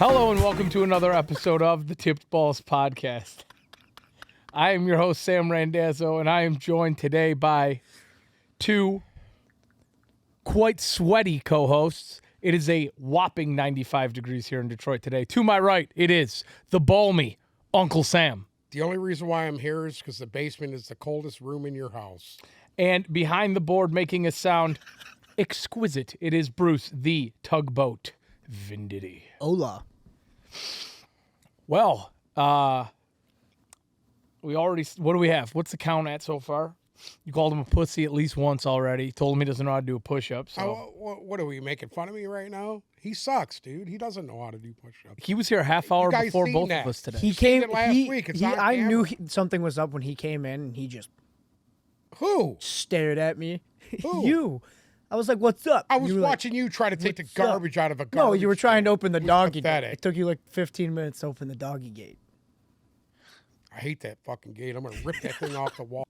Hello and welcome to another episode of the Tipped Balls Podcast. I am your host, Sam Randazzo, and I am joined today by two quite sweaty co-hosts. It is a whopping 95 degrees here in Detroit today. To my right, it is the balmy Uncle Sam. The only reason why I'm here is because the basement is the coldest room in your house. And behind the board, making a sound exquisite, it is Bruce, the tugboat Venditti. Hola. Well, we already, what do we have? What's the count at so far? You called him a pussy at least once already. Told him he doesn't know how to do a push-up. So What are we making fun of me right now? He sucks, dude. He doesn't know how to do push-ups. he was here a half hour guys before seen both that? of us today. He Seen came it last week. It's on I knew camera. something was up when he came in, and he just Who? stared at me. Who? You. I was like, "What's up?" I was You were like, watching you try to take the "What's up?" garbage out of a garbage. No, you were trying to open the It was doggy gate. pathetic. It took you like 15 minutes to open the doggy gate. I hate that fucking gate. I'm going to rip that thing off the wall.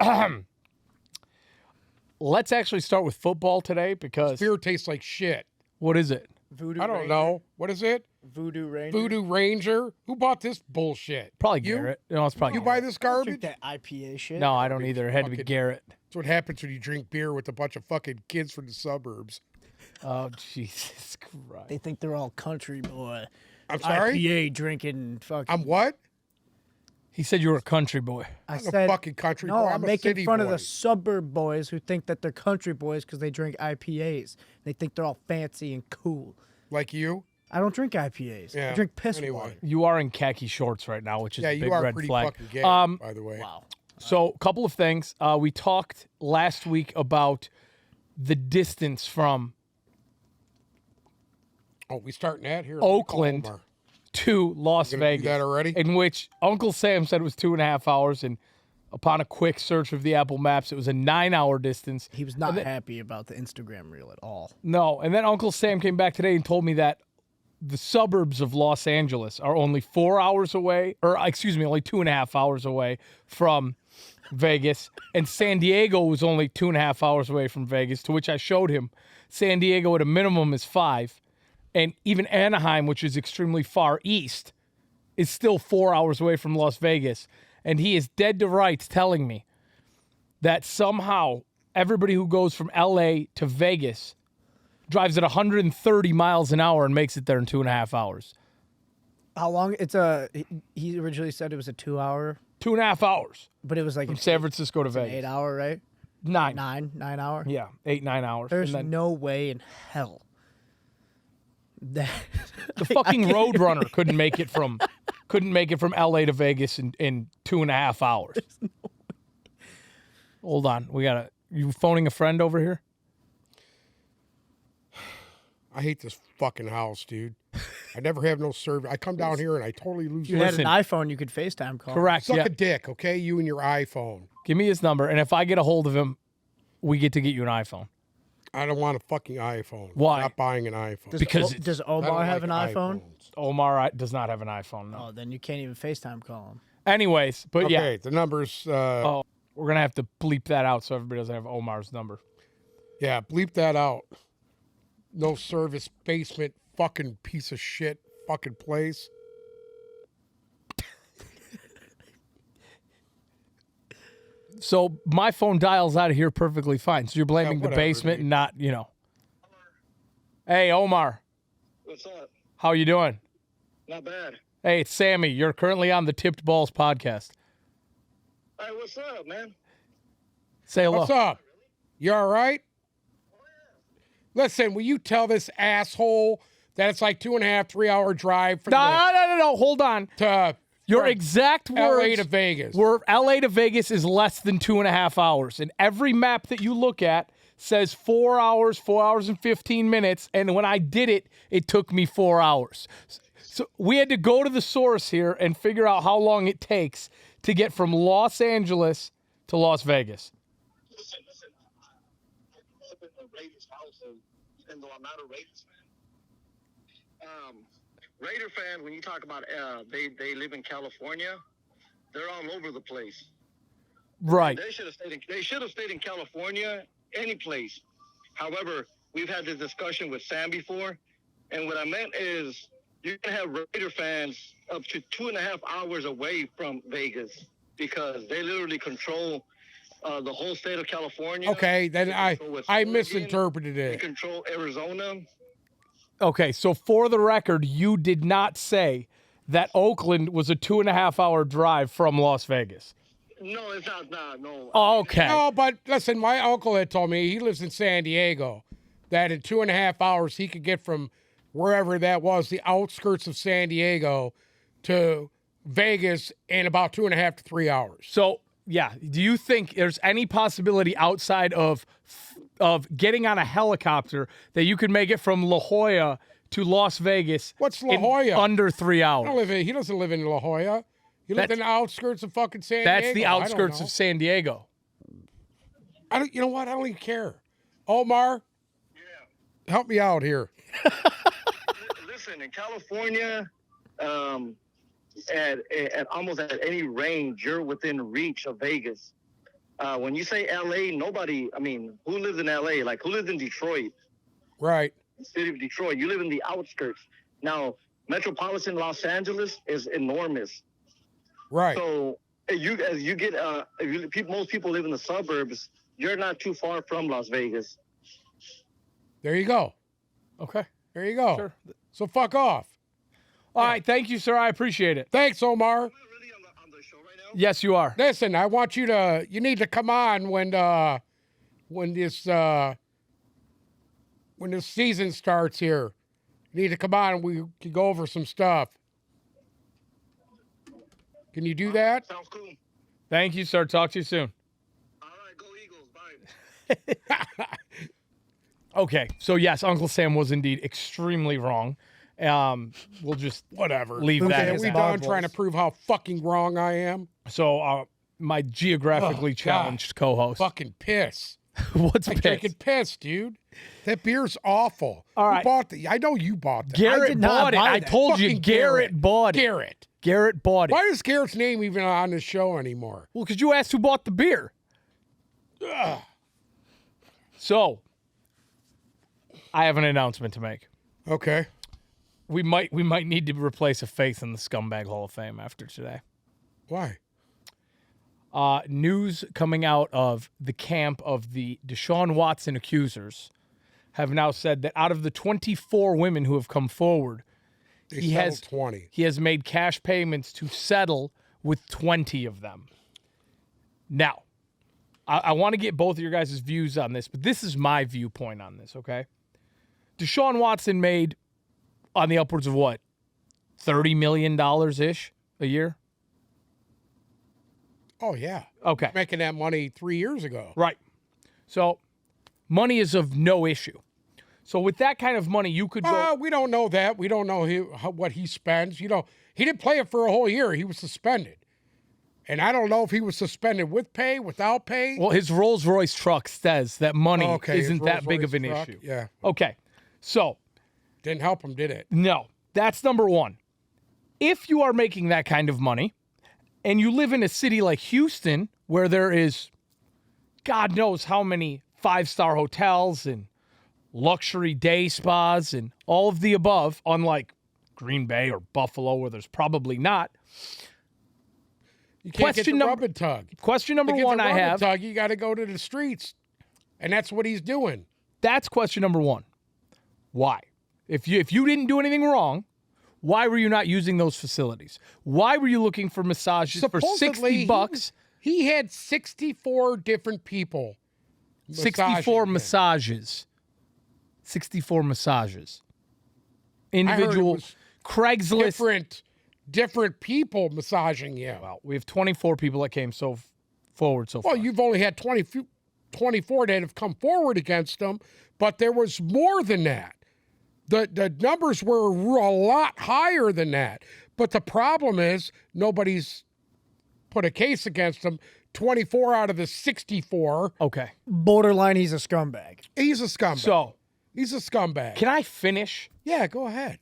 Let's actually start with football today because Beer tastes like shit. what is it? Voodoo. I don't Ranger. know. What is it? Voodoo Ranger. Voodoo Ranger? Who bought this bullshit? Probably You? Garrett. No, it's probably You Garrett. buy this Drink garbage? that IPA shit. No, I don't either. It had to be Fucking- Garrett. That's what happens when you drink beer with a bunch of fucking kids from the suburbs. Oh, Jesus Christ. They think they're all country boy. I'm sorry? IPA drinking fucking. I'm what? He said you were a country boy. I I'm said, a fucking country no, boy. I'm I'm a making city fun of boy. the suburb boys who think that they're country boys because they drink IPAs. They think they're all fancy and cool. Like you? I don't drink IPAs. Yeah, I drink piss anyway. water. You are in khaki shorts right now, which is Yeah, a big you are red pretty flag. fucking gay, by the way. Wow. So, a couple of things. We talked last week about the distance from Oh, we starting that here? Oakland Omar. to Las You gonna do Vegas. that already? In which Uncle Sam said it was 2.5 hours, and upon a quick search of the Apple Maps, it was a 9-hour distance. He was not happy about the Instagram reel at all. No, and then Uncle Sam came back today and told me that the suburbs of Los Angeles are only 4 hours away, or excuse me, only 2.5 hours away from Vegas, and San Diego was only 2.5 hours away from Vegas, to which I showed him San Diego at a minimum is 5, and even Anaheim, which is extremely far east, is still 4 hours away from Las Vegas, and he is dead to rights telling me that somehow everybody who goes from LA to Vegas drives at 130 miles an hour and makes it there in 2.5 hours. How long? He originally said it was a 2 hour, 2.5 hours but it was like from San Francisco to an Vegas. 8 hour, right? 9. 9 hour. Yeah, 8-9 hours. There's and then no way in hell that the fucking Roadrunner couldn't make it from LA to Vegas in 2.5 hours. Hold on, you phoning a friend over here? I hate this fucking house, dude. I never have no service. I come down here and I totally lose. you Listen. had an iPhone, you could FaceTime call. Correct. Suck Yeah. a dick, okay? You and your iPhone. Give me his number, and if I get a hold of him, we get to get you an iPhone. I don't want a fucking iPhone. Why? I'm not buying an iPhone. Because Does I don't Omar have like an iPhone? iPhones. Omar does not have an iPhone. No. Oh, then you can't even FaceTime call him. Anyways, but yeah. Okay, the numbers. Oh, we're gonna have to bleep that out so everybody doesn't have Omar's number. Yeah, bleep that out. No service, basement, fucking piece of shit, fucking place. So my phone dials out of here perfectly fine. So you're blaming the whatever, basement dude. and not, Hey, Omar, What's up? how you doing? Not bad. Hey, it's Sammy. You're currently on the Tipped Balls podcast. Hey, what's up, man? Say hello. What's up? You all right? Listen, will you tell this asshole that it's like 2.5, 3 hour drive from No. Hold on. to Your from exact LA words to Vegas? were LA to Vegas is less than 2.5 hours. And every map that you look at says 4 hours, 4 hours and 15 minutes. And when I did it, it took me 4 hours. So we had to go to the source here and figure out how long it takes to get from Los Angeles to Las Vegas. Listen. I live in the Raiders house, and though I'm not a Raiders fan, Raider fan, when you talk about they live in California, they're all over the place. Right. They should have stayed in California, any place. However, we've had this discussion with Sam before, and what I meant is you can have Raider fans up to 2.5 hours away from Vegas because they literally control the whole state of California. Okay, then They I control West I Oregon. misinterpreted They it. control Arizona. Okay, so for the record, you did not say that Oakland was a 2.5 hour drive from Las Vegas. No, it's not. No. Oh, okay. No, but listen, my uncle had told me, he lives in San Diego, that in 2.5 hours he could get from wherever that was, the outskirts of San Diego, to Vegas in about 2.5 to 3 hours. So, yeah, do you think there's any possibility outside of getting on a helicopter that you could make it from La Jolla to Las Vegas? What's La in Jolla? under 3 hours. He doesn't live in La Jolla. He lives That's- in the outskirts of fucking San Diego. That's the outskirts of San Diego. You know what? I don't even care. Omar, Yeah. help me out here. Listen, in California, at almost at any range, you're within reach of Vegas. When you say LA, nobody, I mean, who lives in LA? Like, who lives in Detroit? Right. The city of Detroit. You live in the outskirts. Now, metropolitan Los Angeles is enormous. Right. So most people live in the suburbs. You're not too far from Las Vegas. There you go. Okay. There you go. Sure. So fuck off. All right, thank you, sir. I appreciate it. Thanks, Omar. Am I really on the show right now? Yes, you are. Listen, I want you need to come on when this season starts here. You need to come on and we can go over some stuff. Can you do that? Sounds cool. Thank you, sir. Talk to you soon. All right, go Eagles. Bye. Okay, so yes, Uncle Sam was indeed extremely wrong. We'll just Whatever. leave Okay, that Are as we that. done trying to prove how fucking wrong I am? So my geographically Oh, God. challenged co-host. Fucking piss. What's I'm piss? drinking piss, dude. That beer's awful. All Who right. bought the? I know you bought that. I Garrett did not bought it. buy I that. told you, Fucking Garrett bought it. Garrett. Garrett bought it. Why is Garrett's name even on the show anymore? Well, because you asked who bought the beer. Ugh. So, I have an announcement to make. Okay. We might need to replace a face in the Scumbag Hall of Fame after today. Why? News coming out of the camp of the Deshaun Watson accusers have now said that out of the 24 women who have come forward, They He settled has- 20. he has made cash payments to settle with 20 of them. Now, I want to get both of your guys' views on this, but this is my viewpoint on this, okay? Deshaun Watson made on the upwards of what? $30 million-ish a year? Oh, yeah. Okay. Making that money 3 years ago. Right. So money is of no issue. So with that kind of money, you could go. We don't know that. We don't know what he spends. You know, he didn't play it for a whole year. He was suspended. And I don't know if he was suspended with pay, without pay. Well, his Rolls Royce truck says that money Okay, his isn't that big of an Rolls-Royce issue. truck, yeah. Okay. So, Didn't help him, did it? no, that's number one. If you are making that kind of money and you live in a city like Houston where there is God knows how many 5-star hotels and luxury day spas and all of the above, unlike Green Bay or Buffalo where there's probably not. You can't Question get the number- rub and tug. Question number To get one the I rub and have. tug, you got to go to the streets. And that's what he's doing. That's question number one. Why? If you didn't do anything wrong, why were you not using those facilities? Why were you looking for massages for Supposedly, $60? He had 64 different people. 64 massaging him. massages. 64 massages. I heard it Individual was Craigslist. different people massaging him. Well, we have 24 people that came forward so far. Well, you've only had 24 that have come forward against him, but there was more than that. The numbers were a lot higher than that. But the problem is nobody's put a case against him. 24 out of the 64. Okay. Borderline, he's a scumbag. He's a scumbag. So, He's a scumbag. can I finish? Yeah, go ahead.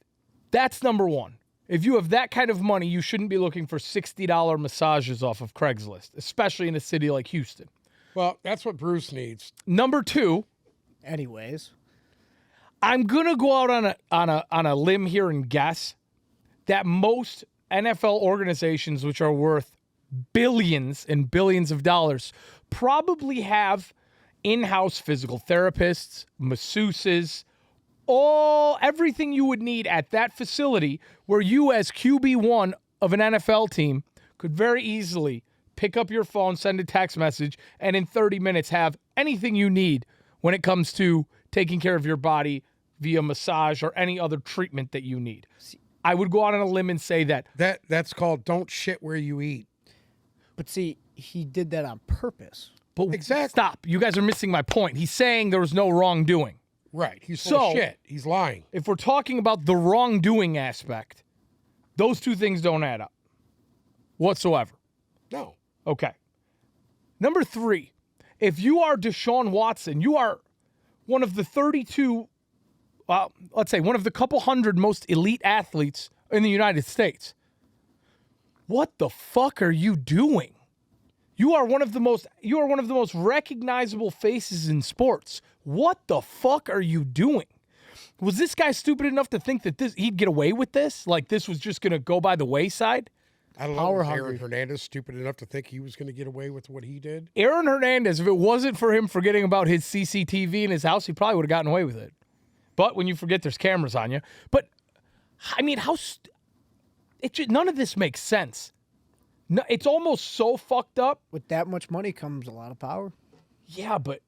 That's number one. If you have that kind of money, you shouldn't be looking for $60 massages off of Craigslist, especially in a city like Houston. Well, that's what Bruce needs. Number two, Anyways, I'm gonna go out on a limb here and guess that most NFL organizations, which are worth billions and billions of dollars, probably have in-house physical therapists, masseuses, everything you would need at that facility where you as QB1 of an NFL team could very easily pick up your phone, send a text message, and in 30 minutes have anything you need when it comes to taking care of your body via massage or any other treatment that you need. I would go out on a limb and say That's called don't shit where you eat. But see, he did that on purpose. But Exactly. stop. You guys are missing my point. He's saying there was no wrongdoing. Right. He's full of shit. He's lying. If we're talking about the wrongdoing aspect, those two things don't add up whatsoever. No. Okay. Number 3, if you are Deshaun Watson, you are one of the 32, let's say one of the couple hundred most elite athletes in the United States. What the fuck are you doing? You are one of the most recognizable faces in sports. What the fuck are you doing? Was this guy stupid enough to think that he'd get away with this? Like this was just going to go by the wayside? I don't know. Was Aaron Hernandez stupid enough to think he was going to get away with what he did? Aaron Hernandez, if it wasn't for him forgetting about his CCTV in his house, he probably would have gotten away with it. But when you forget there's cameras on you. But, I mean, none of this makes sense. No, it's almost so fucked up. With that much money comes a lot of power. Yeah, but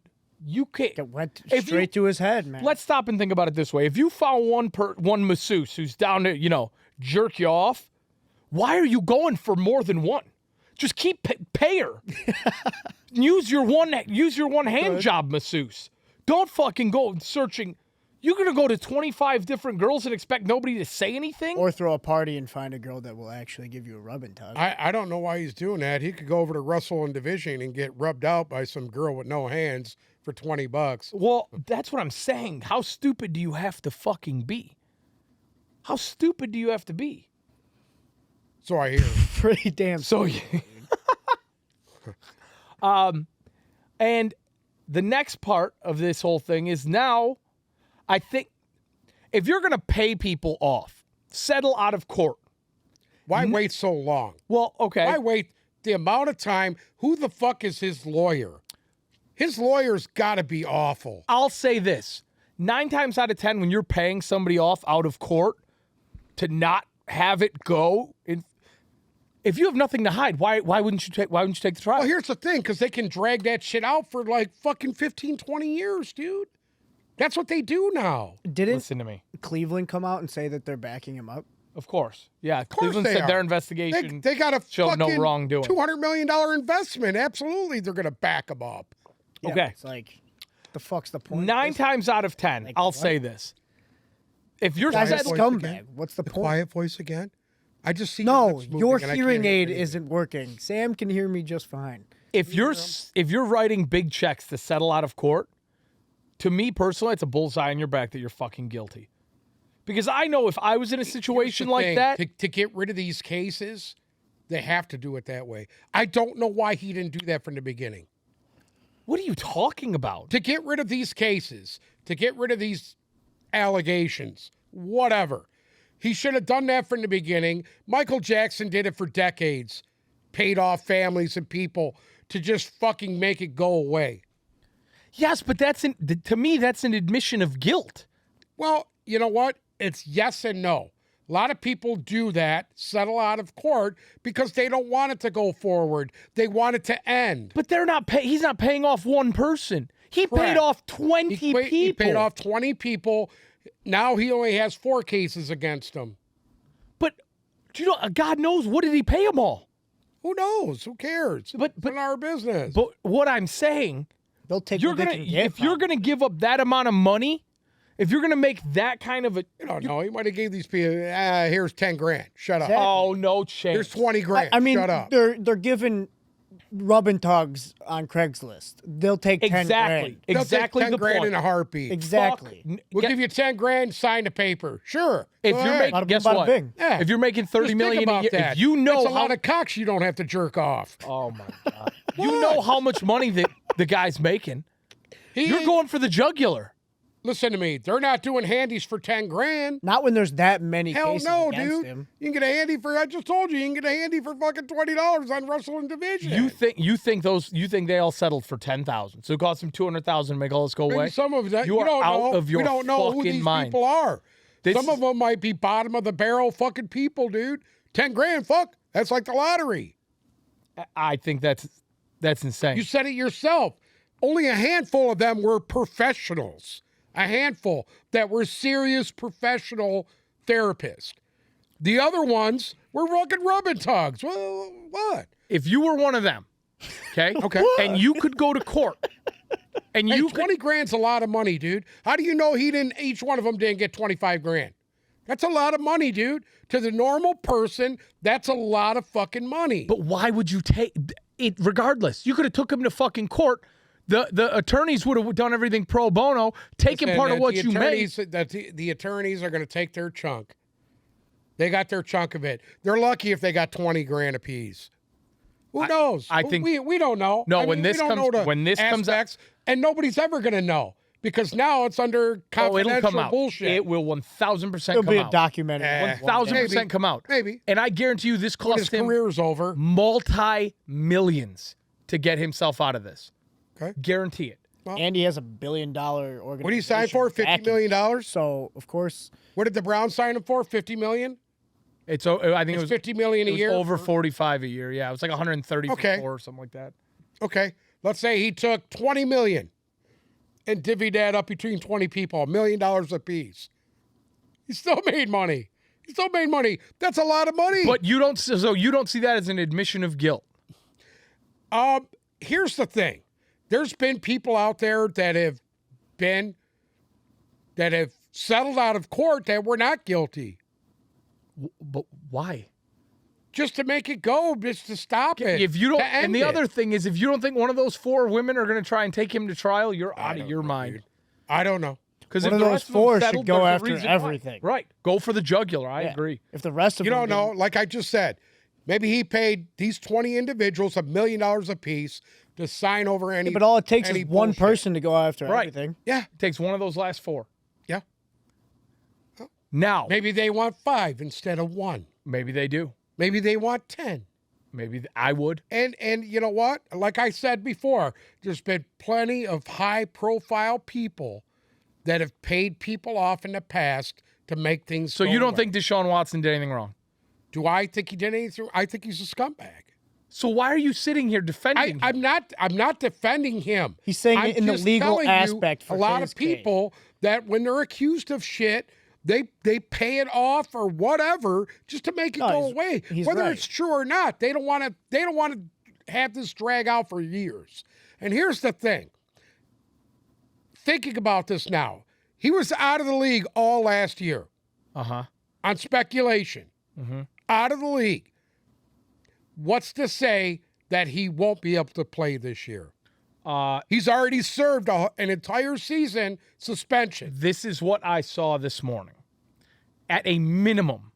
you can't. It went straight to his head, man. Let's stop and think about it this way. If you found one masseuse who's down to, jerk you off, why are you going for more than one? Just pay her. use your one hand job masseuse. Don't fucking go searching. You're going to go to 25 different girls and expect nobody to say anything? Or throw a party and find a girl that will actually give you a rub and tug. I don't know why he's doing that. He could go over to Russell and Division and get rubbed out by some girl with no hands for $20. Well, that's what I'm saying. How stupid do you have to fucking be? How stupid do you have to be? So I hear. Pretty damn. So, and the next part of this whole thing is now, I think, if you're going to pay people off, settle out of court. Why wait so long? Well, okay. Why wait the amount of time? Who the fuck is his lawyer? His lawyer's got to be awful. I'll say this. 9 times out of 10, when you're paying somebody off out of court to not have it go, if you have nothing to hide, why wouldn't you take the trial? Well, here's the thing, because they can drag that shit out for like fucking 15, 20 years, dude. That's what they do now. Didn't Listen to me. Cleveland come out and say that they're backing him up? Of course. Yeah, Of course Cleveland they said are. their investigation They got a showed no fucking wrongdoing. $200 million investment. Absolutely, they're going to back him up. Yeah, Okay. It's like, the fuck's the point? 9 times out of 10, Like, I'll what? say this. If you're Guy's a Quiet voice scumbag. again? What's the The point? quiet voice again? I just see No, lips your moving and I hearing can't hear aid anything. isn't working. Sam can hear me just fine. if you're writing big checks to settle out of court, to me personally, it's a bullseye on your back that you're fucking guilty. Because I know if I was in a situation like Thing, that, to get rid of these cases, they have to do it that way. I don't know why he didn't do that from the beginning. what are you talking about? To get rid of these cases, to get rid of these allegations, whatever. He should have done that from the beginning. Michael Jackson did it for decades. Paid off families and people to just fucking make it go away. Yes, but to me, that's an admission of guilt. Well, you know what? It's yes and no. A lot of people do that, settle out of court, because they don't want it to go forward. They want it to end. But they're not he's not paying off one person. He paid Correct. off 20 people. He paid off 20 people. Now he only has 4 cases against him. But God knows, what did he pay them all? Who knows? Who cares? But it's not our business. But what I'm saying, They'll take you're what they gonna can get if you're from gonna give up that amount of money, if you're gonna make that kind of a you don't know. He might have gave these people, here's 10 grand. Shut up. Exactly. oh no chance. Here's 20 grand. I mean, Shut up. they're giving rub and tugs on Craigslist. They'll take 10 exactly grand. They'll exactly take 10 the grand point. in a heartbeat. Exactly. Fuck. We'll give you 10 grand, sign the paper. Sure. If Go you're ahead. making, Bada guess bing, bada what? bing. Yeah. If you're making Just 30 think million a about year, that. if you know That's a how lot of cocks you don't have to jerk off. oh my god, you know how much money that the guy's making. He You're ain't- going for the jugular. Listen to me. They're not doing handies for 10 grand. Not when there's that many Hell cases no, against dude. him. You can get a handy for. I just told you can get a handy for fucking $20 on Wrestling Division. You think they all settled for 10,000? So it cost them 200,000 to make all this go Maybe away. some of that You we are don't out know. of your we don't know who fucking these mind. people are. This Some is- of them might be bottom of the barrel fucking people, dude. 10 grand, fuck. That's like the lottery. I think that's insane. You said it yourself. Only a handful of them were professionals. A handful that were serious professional therapists. The other ones were fucking rubbing tugs. Well, what? If you were one of them, okay, and you could go to court, and Hey, you 20 grand's a lot of money, dude. How do you know each one of them didn't get 25 grand? That's a lot of money, dude. To the normal person, that's a lot of fucking money. But why would you take it? Regardless, you could have took him to fucking court. The attorneys would have done everything pro bono, taken And part of that what the you made. attorneys- That the attorneys are going to take their chunk. They got their chunk of it. They're lucky if they got 20 grand apiece. Who knows? I think- we don't know. No, I when mean, this we don't comes- know the when this comes out- aspects, and nobody's ever going to know because now it's under Oh, confidential it'll come out. bullshit. It will 1,000% It'll come be a out. documentary. Eh. 1,000% come out. Maybe. And I guarantee you, this When his cost him career's over. multi-millions to get himself out of this. Okay. Guarantee it. And he has $1 billion organization. What did he sign for? $50 million? So, of course, What did the Browns sign him for? $50 million? It's I think It's it was $50 million a it was year? over 45 a year. Yeah, it was like 134 Okay. or something like that. Okay. Let's say he took $20 million and divvied that up between 20 people, $1 million apiece. He still made money. He still made money. That's a lot of money. But you don't see that as an admission of guilt. Here's the thing. There's been people out there that have settled out of court that were not guilty. But why? Just to make it go, just to stop it. If you don't, to end and the it. other thing is, if you don't think one of those 4 women are going to try and take him to trial, you're out of don't your know, mind. dude. I don't know. Because One if of the those rest of them 4 should settled, go there's a after reason why. everything. Right. Go for the jugular. I yeah. agree. If the rest of You them don't know. Like I just said, maybe he paid these 20 individuals $1 million apiece to sign over any. But all it takes any is one bullshit. person to go after Right. everything. Yeah. It takes one of those last 4. Yeah. Now, Maybe they want 5 instead of 1. maybe they do. Maybe they want 10. Maybe I would. And you know what? Like I said before, there's been plenty of high profile people that have paid people off in the past to make things. So go you don't away. think Deshaun Watson did anything wrong? Do I think he did anything? I think he's a scumbag. So why are you sitting here defending him? I'm not defending him. He's saying I'm it in the just legal telling you, aspect for a lot his of people that when they're accused of shit, they pay it off or whatever just to make it No, go he's- away. he's Whether right. it's true or not, they don't want to have this drag out for years. And here's the thing. Thinking about this now, he was out of the league all last year Uh-huh. on speculation. Out of the league. What's to say that he won't be able to play this year? He's already served an entire season suspension. This is what I saw this morning. At a minimum,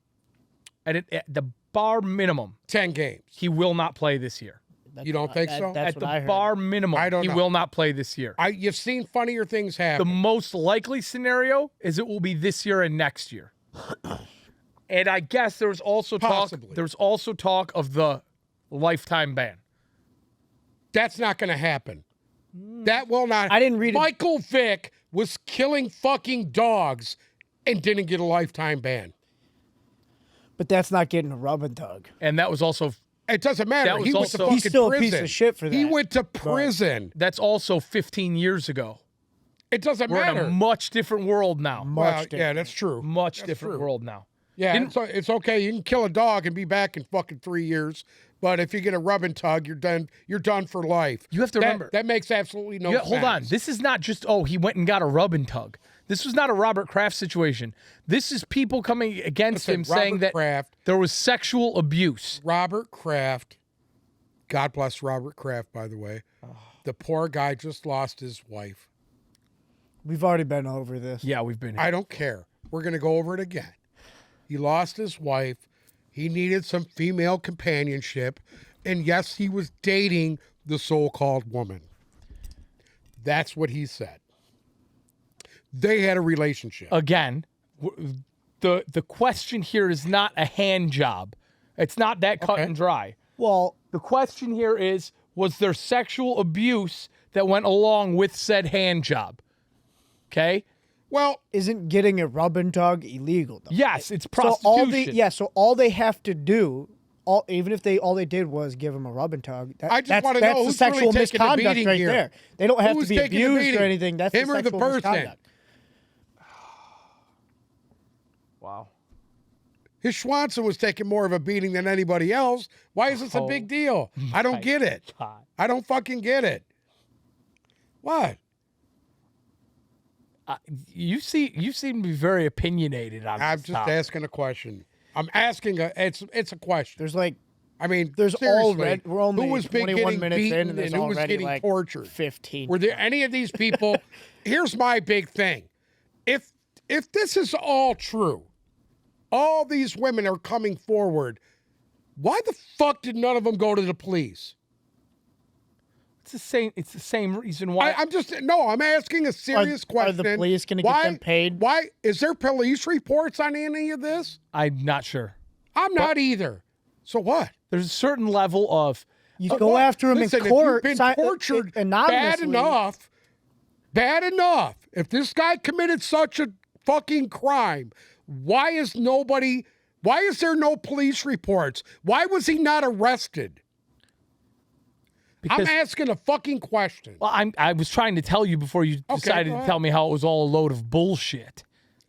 at the bar minimum, 10 games. he will not play this year. You don't think so? That's At what the I heard. bar minimum, I don't he know. will not play this year. You've seen funnier things The happen. most likely scenario is it will be this year and next year. And I guess there was also Possibly. talk of the lifetime ban. That's not going to happen. That will not. I didn't read it. Michael Vick was killing fucking dogs and didn't get a lifetime ban. But that's not getting a rub and tug. And that was also It doesn't matter. That was He went to also- fucking He's still a prison. piece of shit for He that. went to prison. that's also 15 years ago. It doesn't We're matter. in a much different world now. Well, Much yeah, different. that's true. Much That's different true. world now. Yeah, Didn't- it's okay. You can kill a dog and be back in fucking 3 years. But if you get a rub and tug, you're done. You're done for life. You have to remember- that makes absolutely no Yeah, sense. hold on. This is not just, he went and got a rub and tug. This was not a Robert Kraft situation. This is people coming against Listen, him saying Robert that Kraft- there was sexual abuse. Robert Kraft. God bless Robert Kraft, by the way. The poor guy just lost his wife. We've already been over this. Yeah, we've been here. I don't care. We're going to go over it again. He lost his wife. He needed some female companionship. And yes, he was dating the so-called woman. That's what he said. they had a relationship. Again, the question here is not a hand job. It's not that cut and dry. Well, The question here is, was there sexual abuse that went along with said hand job? Okay? Well, isn't getting a rub and tug illegal though? Yes, it's So prostitution. so all they have to do, even if all they did was give him a rub and tug, I just want to know that's who's the sexual really taking the misconduct beating right here. there. They don't have Who's to be taking the abused beating? or anything. That's Him the or the sexual person? misconduct. Wow. his Schwanson was taking more of a beating than anybody else. Why is this a big deal? I don't get it. God. I don't fucking get it. What? You seem to be very opinionated on I'm this just topic. asking a question. I'm asking it's a question. There's like I mean, there's seriously, already we're only who was 21 getting minutes beaten in, and there's who was already getting like tortured? 15. Were there any of these people? Here's my big thing. If this is all true, all these women are coming forward, why the fuck did none of them go to the police? It's the same reason why. I'm asking a serious question. Are the police going to get them paid? Why is there police reports on any of this? I'm not sure. I'm not either. So what? There's a certain level of You go after him Listen, in court. if you've been tortured bad anonymously. enough. If this guy committed such a fucking crime, why is there no police reports? Why was he not arrested? because I'm asking a fucking question. well, I was trying to tell you before you decided go to ahead. tell me how it was all a load of bullshit.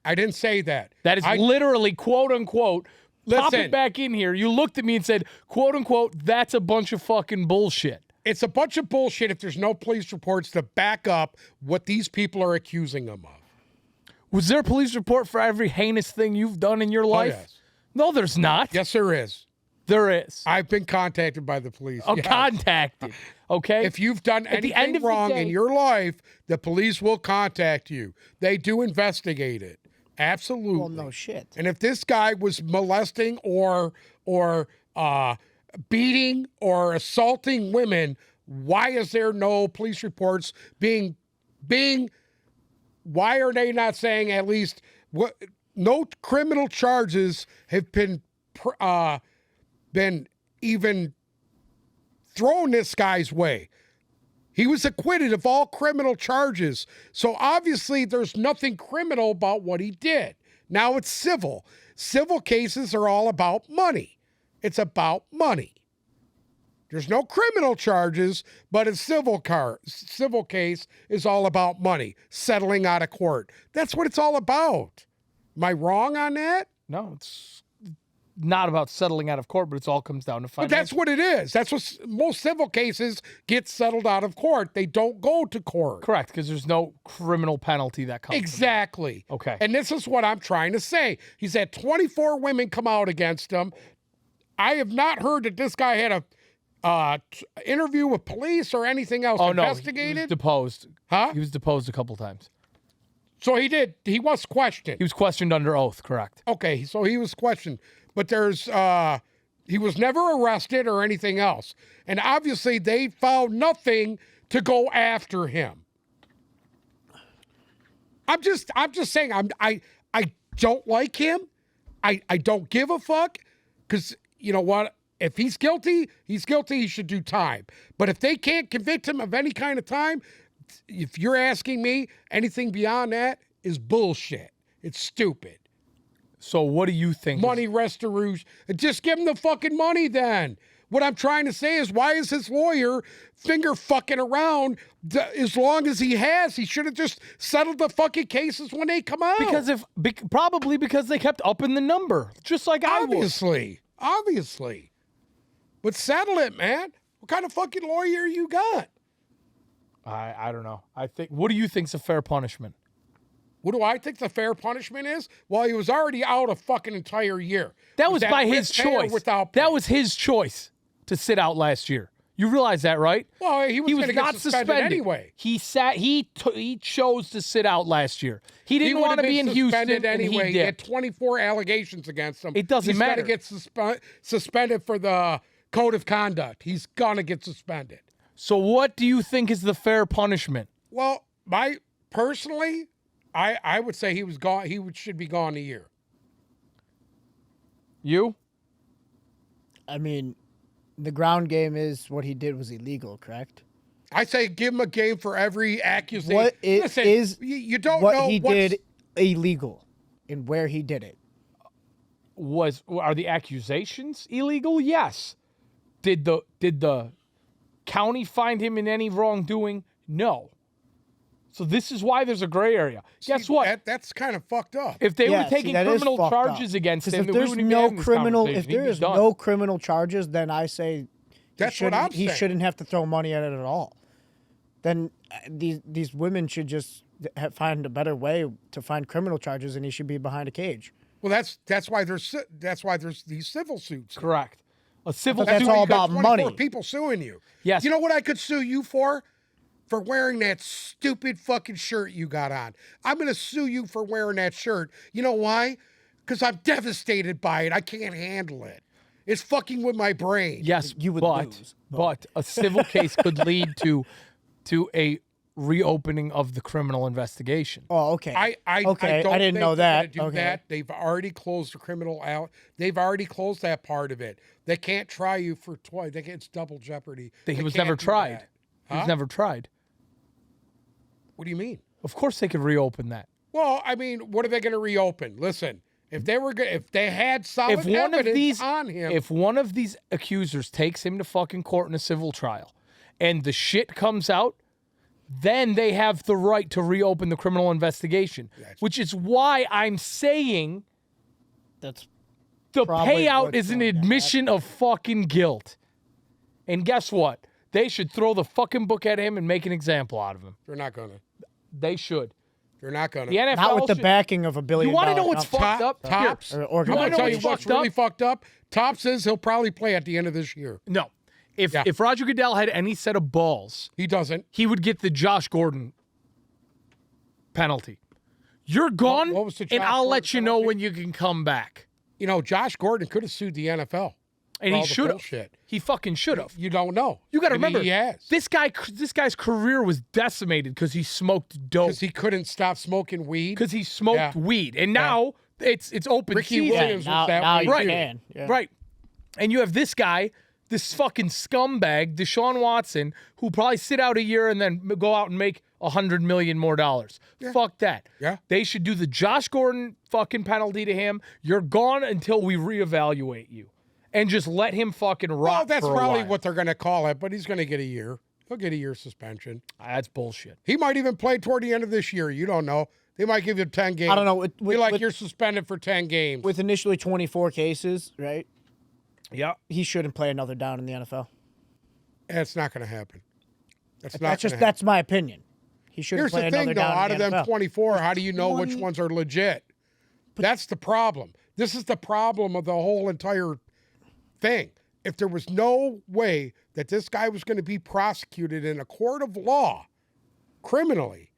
I didn't say that. That is literally quote unquote. Pop Listen. it back in here. You looked at me and said, quote unquote, that's a bunch of fucking bullshit. It's a bunch of bullshit if there's no police reports to back up what these people are accusing them of. Was there a police report for every heinous thing you've done in your life? yes. No, there's not. Yes, there is. There is. I've been contacted by the police. Oh, Yes. contacted. Okay. If you've done the end anything of the wrong day- in your life, the police will contact you. They do investigate it. Absolutely. Well, no shit. And if this guy was molesting or beating or assaulting women, why is there no police reports being why are they not saying at least no criminal charges have been even thrown this guy's way? He was acquitted of all criminal charges. So obviously there's nothing criminal about what he did. Now it's civil. Civil cases are all about money. It's about money. There's no criminal charges, but a civil case is all about money, settling out of court. That's what it's all about. Am I wrong on that? no, it's not about settling out of court, but it all comes down to But financial. that's what it is. That's what most civil cases get settled out of court. They don't go to court. Correct, because there's no criminal penalty that comes. Exactly. Okay. And this is what I'm trying to say. He's had 24 women come out against him. I have not heard that this guy had a interview with police or anything else Oh no, he investigated. was deposed. Huh? He was deposed a couple times. So he did. He was questioned. He was questioned under oath. Correct. Okay, so he was questioned. But he was never arrested or anything else. And obviously they found nothing to go after him. I'm just saying I don't like him. I don't give a fuck, because you know what? If he's guilty, he's guilty. He should do time. But if they can't convict him of any kind of time, if you're asking me, anything beyond that is bullshit. It's stupid. So what do you think? Money restoration. Just give him the fucking money then. What I'm trying to say is, why is his lawyer finger fucking around as long as he has? He should have just settled the fucking cases when they come out. Probably because they kept upping the number, just like I was. Obviously. But settle it, man. What kind of fucking lawyer you got? I don't know. What do you think's a fair punishment? What do I think the fair punishment is? Well, he was already out a fucking entire year. That was by with his pay or choice. without pay? That was his choice to sit out last year. You realize that, right? Well, he was going to not get suspended anyway. He chose to sit out last year. He didn't He want to would've be been in Houston, suspended anyway. and he He had did. 24 allegations against him. It doesn't He's matter. He's going to get suspended for the code of conduct. He's going to get suspended. So what do you think is the fair punishment? Well, personally, I would say he was gone. Should be gone a year. You? I mean, the ground game is what he did was illegal, correct? I say give him a game for every accusation. What is you don't what know he what's, did illegal and where he did it? Are the accusations illegal? Yes. Did the county find him in any wrongdoing? No. So this is why there's a gray area. Guess what? That's kind of fucked up. If they Yeah, were see, taking that is criminal fucked charges up. against 'Cause him, if then we there's wouldn't even no have this criminal, conversation. if He'd there be is done. no criminal charges, then I say That's what I'm he saying. shouldn't have to throw money at it at all. Then these women should just find a better way to find criminal charges, and he should be behind a cage. Well, that's why there's these civil suits. Correct. A civil But that's suit. all You got about 24 money. people suing you. Yes. You know what I could sue you for? For wearing that stupid fucking shirt you got on. I'm going to sue you for wearing that shirt. You know why? Because I'm devastated by it. I can't handle it. It's fucking with my brain. Yes, You would but, lose, but a civil case could lead to a reopening of the criminal investigation. Oh, okay. I Okay, don't I didn't think know they're that. gonna do Okay. that. They've already closed the criminal out. They've already closed that part of it. They can't try you for twice. It's double jeopardy. He They was can't never do tried. that. He was Huh? never tried. What do you mean? Of course they could reopen that. Well, I mean, what are they going to reopen? Listen, if they had solid If one evidence of these on him, if one of these accusers takes him to fucking court in a civil trial and the shit comes out, then they have the right to reopen the criminal investigation, which is why I'm saying That's the Probably payout what's is an going to admission of fucking guilt. And guess what? They should throw the fucking book at him and make an example out of him. they're not going to. They should. They're not going The to. NFL not with the should- backing of $1 billion. You want to know what's company. fucked up? Tops. Here. Or I'm going wanna to know tell you what's what's fucked up? really fucked up. Top says he'll probably play at the end of this year. No. If Yeah. if Roger Goodell had any set of balls, He doesn't. he would get the Josh Gordon penalty. You're gone, what was the and Josh I'll Gordon let you know penalty? when you can come back. You know, Josh Gordon could have sued the NFL. And for he all the should have. bullshit. He fucking should have. You don't know. You got to Maybe remember, he has. this guy's career was decimated because he smoked dope, Because he couldn't stop smoking weed. because he smoked Yeah. weed, and now it's open Ricky season. Williams Yeah, was that now way you Right. too. can. Yeah. Right. And you have this guy, this fucking scumbag, Deshaun Watson, who probably sit out a year and then go out and make $100 million more dollars. Fuck that. Yeah. They should do the Josh Gordon fucking penalty to him. You're gone until we reevaluate you. And just let him fucking rot Well, that's for a probably while. what they're going to call it, but he's going to get a year. He'll get a year suspension. That's bullshit. He might even play toward the end of this year. You don't know. They might give you 10 games. I don't know. With, Be like with, you're suspended for 10 games. with initially 24 cases, right? Yeah. He shouldn't play another down in the NFL. That's not going to happen. That's my opinion. He shouldn't Here's play the thing, another though. down Out in of the them NFL. 24, how do you know which 20 ones are legit? That's the problem. This is the problem of the whole entire thing. If there was no way that this guy was going to be prosecuted in a court of law criminally,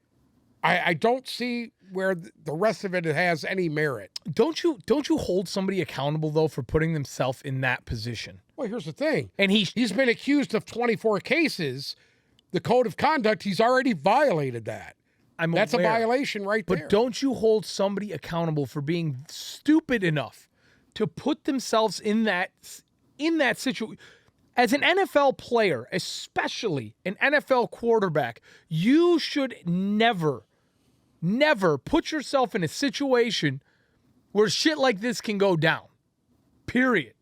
I don't see where the rest of it has any merit. Don't you hold somebody accountable though for putting themselves in that position? Well, here's the thing. And He's been accused of 24 cases. The code of conduct, he's already violated that. That's aware. a violation right there. But don't you hold somebody accountable for being stupid enough to put themselves in that situation? As an NFL player, especially an NFL quarterback, you should never put yourself in a situation where shit like this can go down. Period.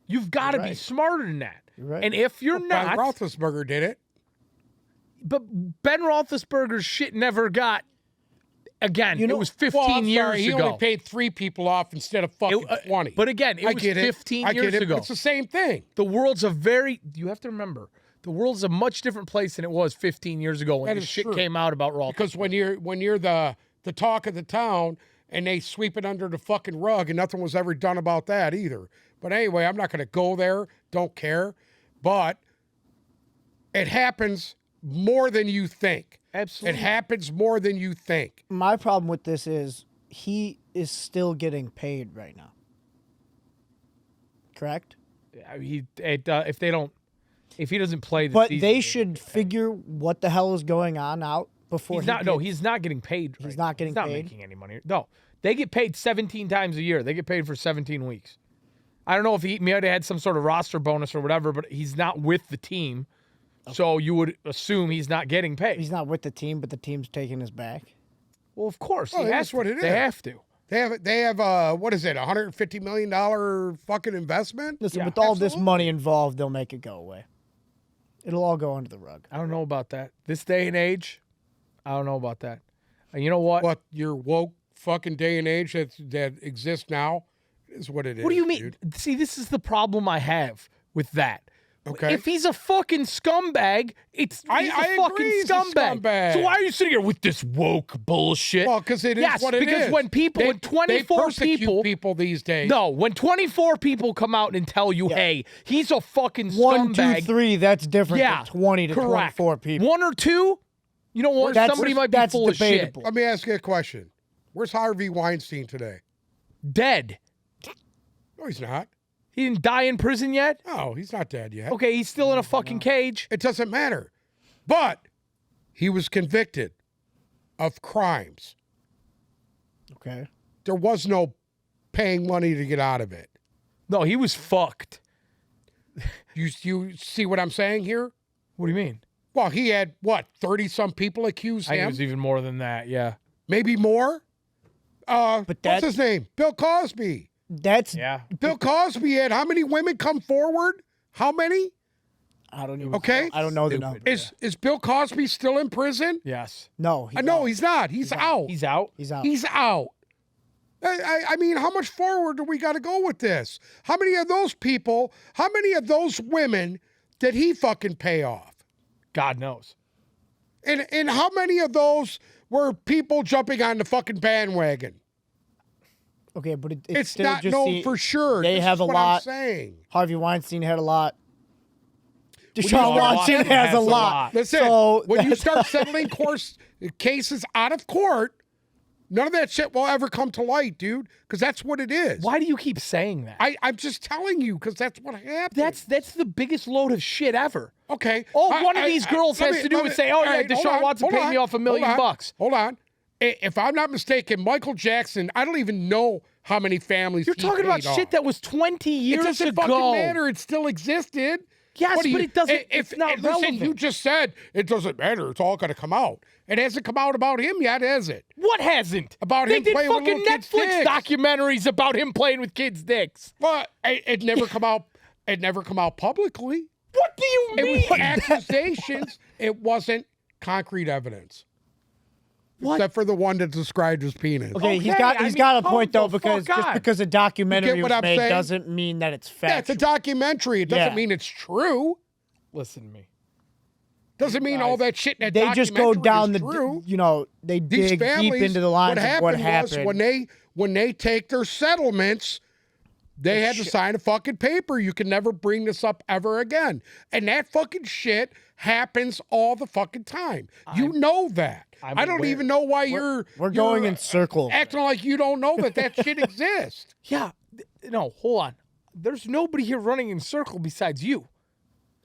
You've got to be smarter than that. right. And if you're Ben not, Roethlisberger did it. but Ben Roethlisberger's shit never got. Again, it was 15 Well, I'm years sorry, he ago. only paid 3 people off instead of fucking 20. But again, it I was get 15 I years get it, ago. but it's the same thing. The world's you have to remember, the world's a much different place than it was 15 years ago when That this is shit true. came out about Roethlisberger. Because when you're the talk of the town and they sweep it under the fucking rug and nothing was ever done about that either. But anyway, I'm not going to go there. Don't care. But it happens more than you think. Absolutely. It happens more than you think. My problem with this is he is still getting paid right now. Correct? If he doesn't play the But season, they should figure what the hell is going on out before He's not. No, he's not getting paid. He's right not now. getting He's not paid? making any money. No, they get paid 17 times a year. They get paid for 17 weeks. I don't know if he might have had some sort of roster bonus or whatever, but he's not with the team, so you would assume he's not getting paid. He's not with the team, but the team's taking his back. Well, of course. Oh, he that's has to. what it They is. have to. They have what is it, $150 million fucking investment? Listen, Yeah, with all this absolutely. money involved, they'll make it go away. It'll all go under the rug. I don't know about that. This day and age, I don't know about that. And you know what? What your woke fucking day and age that exists now is what it is. What do you mean? dude. See, this is the problem I have with that. Okay. If he's a fucking scumbag, he's I a agree fucking he's a scumbag. scumbag. So why are you sitting here with this woke bullshit? Well, because it is yes, what it is. because when people, when 24 persecute people these days. No, when 24 people come out and tell you, hey, he's a fucking One, scumbag. 2, 3, that's different Yeah, than 20 to correct. 24 people. One or two, you know what? That's- Somebody might be that's full debatable. Let me ask you a question. Where's Harvey Weinstein today? of shit. Dead. No, he's not. He didn't die in prison yet? No, he's not dead yet. Okay, he's still in a fucking cage. It doesn't matter. But he was convicted of crimes. Okay. There was no paying money to get out of it. No, he was fucked. You see what I'm saying here? What do you mean? Well, he had, what, 30-some people accuse I think it him? was even more than that, yeah. Maybe more? But What's that- his name? Bill Cosby. That's Yeah. Bill Cosby had how many women come forward? How many? I don't even. Okay. I don't know the Stupid. number. Is Bill Cosby still in prison? Yes. No. No, he's not. He's out. He's out. He's out. He's out. I mean, how much forward do we got to go with this? How many of those people, how many of those women did he fucking pay off? God knows. And how many of those were people jumping on the fucking bandwagon? Okay, but It's still not just known for sure. They This have is a what lot. I'm saying. Harvey Weinstein had a lot. Deshaun Deshaun Watson Watson has has a a lot. lot. Listen, So when you that's- start settling cases out of court, none of that shit will ever come to light, dude, because that's what it is. Why do you keep saying that? I'm just telling you because that's what happened. That's the biggest load of shit ever. Okay. All one of these girls let has me- to do let is me- say, "Oh all yeah, right, hold Deshaun on, Watson hold paid me on, off $1 million hold on, bucks." Hold on. If I'm not mistaken, Michael Jackson, I don't even know how many families You're he talking about paid off. shit that was 20 It years doesn't ago. fucking matter. It still existed. Yes, What do but you- it doesn't. If, it's not listen, relevant. you just said it doesn't matter. It's all going to come out. It hasn't come out about him yet, has it? What hasn't? About they him did playing with fucking little kids' Netflix dicks. documentaries about him playing with kids' dicks. But it never come out. It never come out publicly. What do you It mean? was accusations. It wasn't concrete evidence. What? Except for the one that described his penis. Okay, he's Okay, got I he's mean, got a calm point though the because fuck just on. because a documentary You get what was I'm made saying? doesn't mean that it's Yeah, it's factual. a documentary. It doesn't Yeah. mean it's true. Listen to me. Doesn't mean all that shit in that They just go documentary down is the true. they These dig families, deep into the lines of what happened. was when they take their settlements, they had to sign a fucking paper. You can never bring this up ever again. And that fucking shit happens all the fucking time. You know that. I'm I don't aware. even know why you're going in circles. acting like you don't know that shit exists. Yeah. No, hold on. There's nobody here running in circle besides you.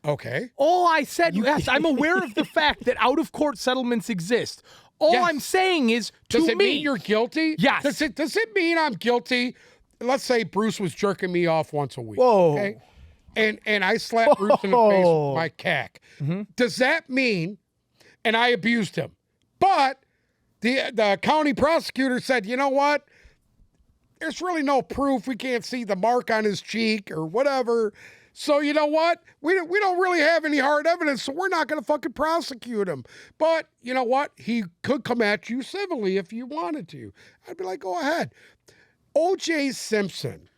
Okay. All I said, yes, I'm aware of the fact that out-of-court settlements exist. All Yes. I'm saying is, to Does it me, mean you're guilty? Yes. Does it mean I'm guilty? Let's say Bruce was jerking me off once a week. Whoa. Okay? And I slapped Bruce in the face with my cack. Does that mean, and I abused him, but the county prosecutor said, you know what? There's really no proof. We can't see the mark on his cheek or whatever. So you know what? We don't really have any hard evidence, so we're not going to fucking prosecute him. But you know what? He could come at you civilly if you wanted to. I'd be like, go ahead. O.J. Simpson.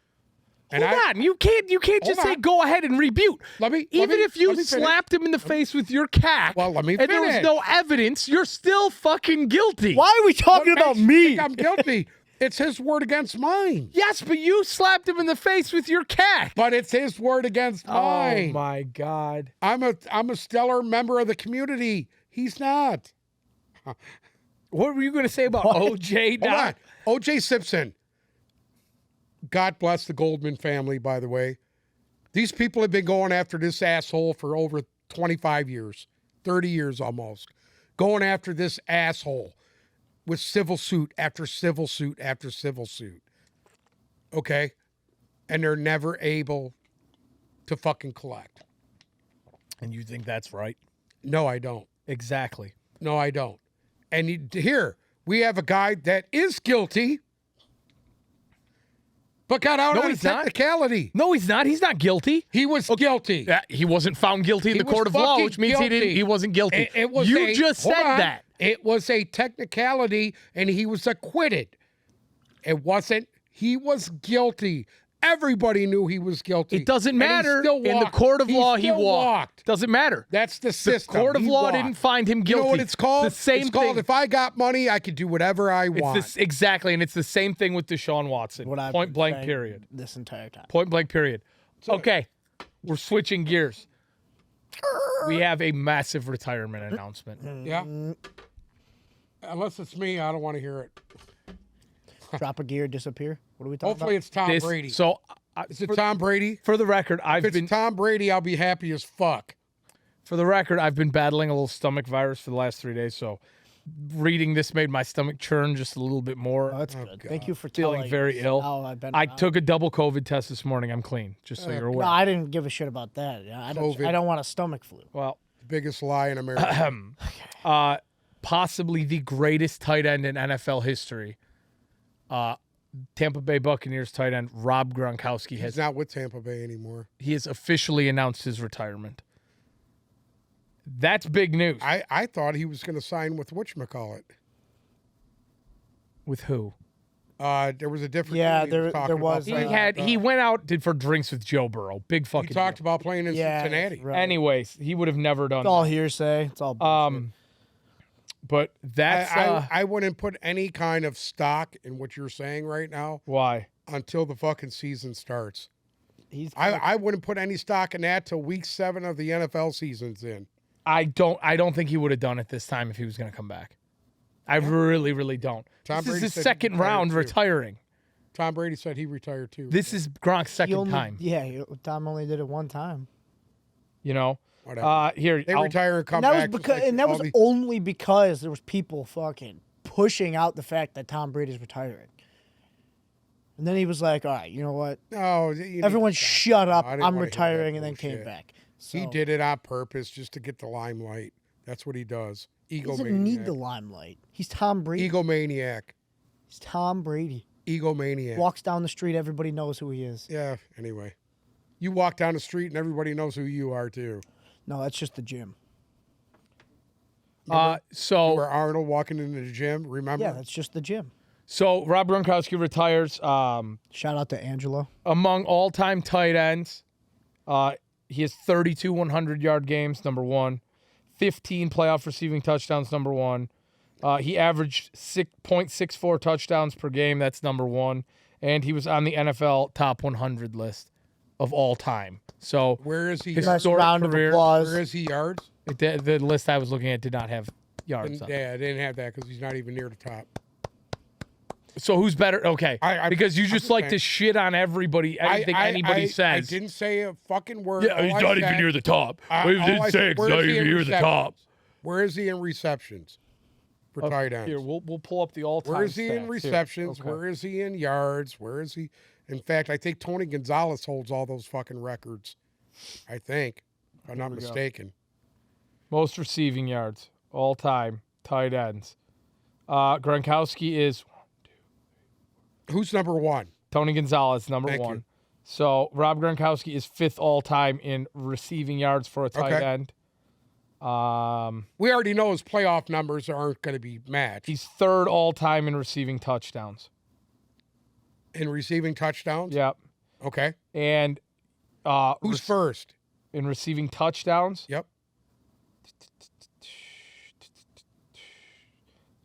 hold on. You can't just Hold say on. go ahead and rebuke. Even if you let me finish. slapped him in the face with your cack, Well, let me and there was finish. no evidence, you're still fucking guilty. Why are we talking What about makes you me? think I'm guilty. It's his word against mine. Yes, but you slapped him in the face with your cack. But it's his word against Oh mine. my God. I'm a stellar member of the community. He's not. What were you going to say about OJ Hold now? on. O.J. Simpson. God bless the Goldman family, by the way. These people have been going after this asshole for over 25 years, 30 years almost. going after this asshole with civil suit after civil suit after civil suit. Okay? And they're never able to fucking collect. And you think that's right? No, I don't. Exactly. No, I don't. And here, we have a guy that is guilty, but got out on a technicality. No, he's not. He's not guilty. He was guilty. He wasn't found guilty in the court of law, which means he wasn't guilty. You just said that. It was a technicality, and he was acquitted. It wasn't. He was guilty. Everybody knew he was guilty. It doesn't matter. In the court of law, he walked. Doesn't matter. That's the system. The court of law didn't find him guilty. You know what it's called? The same it's called, thing. if I got money, I could do whatever I want. Exactly, and it's the same thing with Deshaun Watson. Point blank, period. This entire time. Point blank, period. Okay, we're switching gears. We have a massive retirement announcement. Yeah. Unless it's me, I don't want to hear it. Drop a gear, disappear. What are we talking Hopefully about? it's Tom Brady. So, is it Tom Brady? For the record, If it's Tom Brady, I'll be happy as fuck. For the record, I've been battling a little stomach virus for the last 3 days, so reading this made my stomach churn just a little bit more. Oh, that's good. God. Thank you for Feeling telling very us ill. how I took a double COVID test this morning. I'm clean, just so you're aware. No, I didn't give a shit about that. I don't want a stomach flu. Well, the biggest lie in America. Possibly the greatest tight end in NFL history. Tampa Bay Buccaneers tight end Rob Gronkowski He's not with Tampa Bay anymore. He has officially announced his retirement. That's big news. I thought he was going to sign with whatchamacallit. With who? There was a different. Yeah, there was. He went out for drinks with Joe Burrow. Big fucking. He talked about playing in Cincinnati. Right. Anyways, he would have never done. It's all hearsay. It's all bullshit. But that's I wouldn't put any kind of stock in what you're saying right now. Why? Until the fucking season starts. I wouldn't put any stock in that till week 7 of the NFL season's in. I don't think he would have done it this time if he was going to come back. I really, really don't. This is his second round retiring. Tom Brady said he retired too. This is Gronk's second time. Yeah, Tom only did it one time. You know? Whatever. Here, they retire and come back. That was only because there was people fucking pushing out the fact that Tom Brady's retiring. And then he was like, all right, you know what? No, everyone shut up. I'm retiring, and then came back. So, he did it on purpose just to get the limelight. That's what he does. He doesn't need the limelight. He's Tom Brady. Egomaniac. He's Tom Brady. Egomaniac. Walks down the street, everybody knows who he is. Yeah, anyway. You walk down the street and everybody knows who you are too. No, that's just the gym. So where Arnold walking into the gym, remember? Yeah, that's just the gym. So Rob Gronkowski retires. Shout out to Angelo. Among all-time tight ends, he has 32 100-yard games, number 1. 15 playoff receiving touchdowns, number 1. He averaged 6.64 touchdowns per game, that's number 1. And he was on the NFL top 100 list of all time. So where is he? Historic round career. of applause. Where is he yards? The list I was looking at did not have yards. Yeah, I didn't have that because he's not even near the top. So who's better? Okay, because you just like to shit on everybody, anything anybody says. I didn't say a fucking word. Yeah, he's not even near the top. I didn't say he's not even near the top. Where is he in receptions for tight ends? Here, we'll pull up the all-time. Where is he in stats. receptions? Here, okay. Where is he in yards? Where is he? In fact, I think Tony Gonzalez holds all those fucking records. I think, if I'm not mistaken. Most receiving yards, all-time, tight ends. Gronkowski is... Who's number 1? Tony Gonzalez, number Thank 1. you. So Rob Gronkowski is 5th all-time in receiving yards for a tight end. We already know his playoff numbers aren't going to be matched. He's 3rd all-time in receiving touchdowns. In receiving touchdowns? Yep. Okay. And... who's first? In receiving touchdowns? Yep.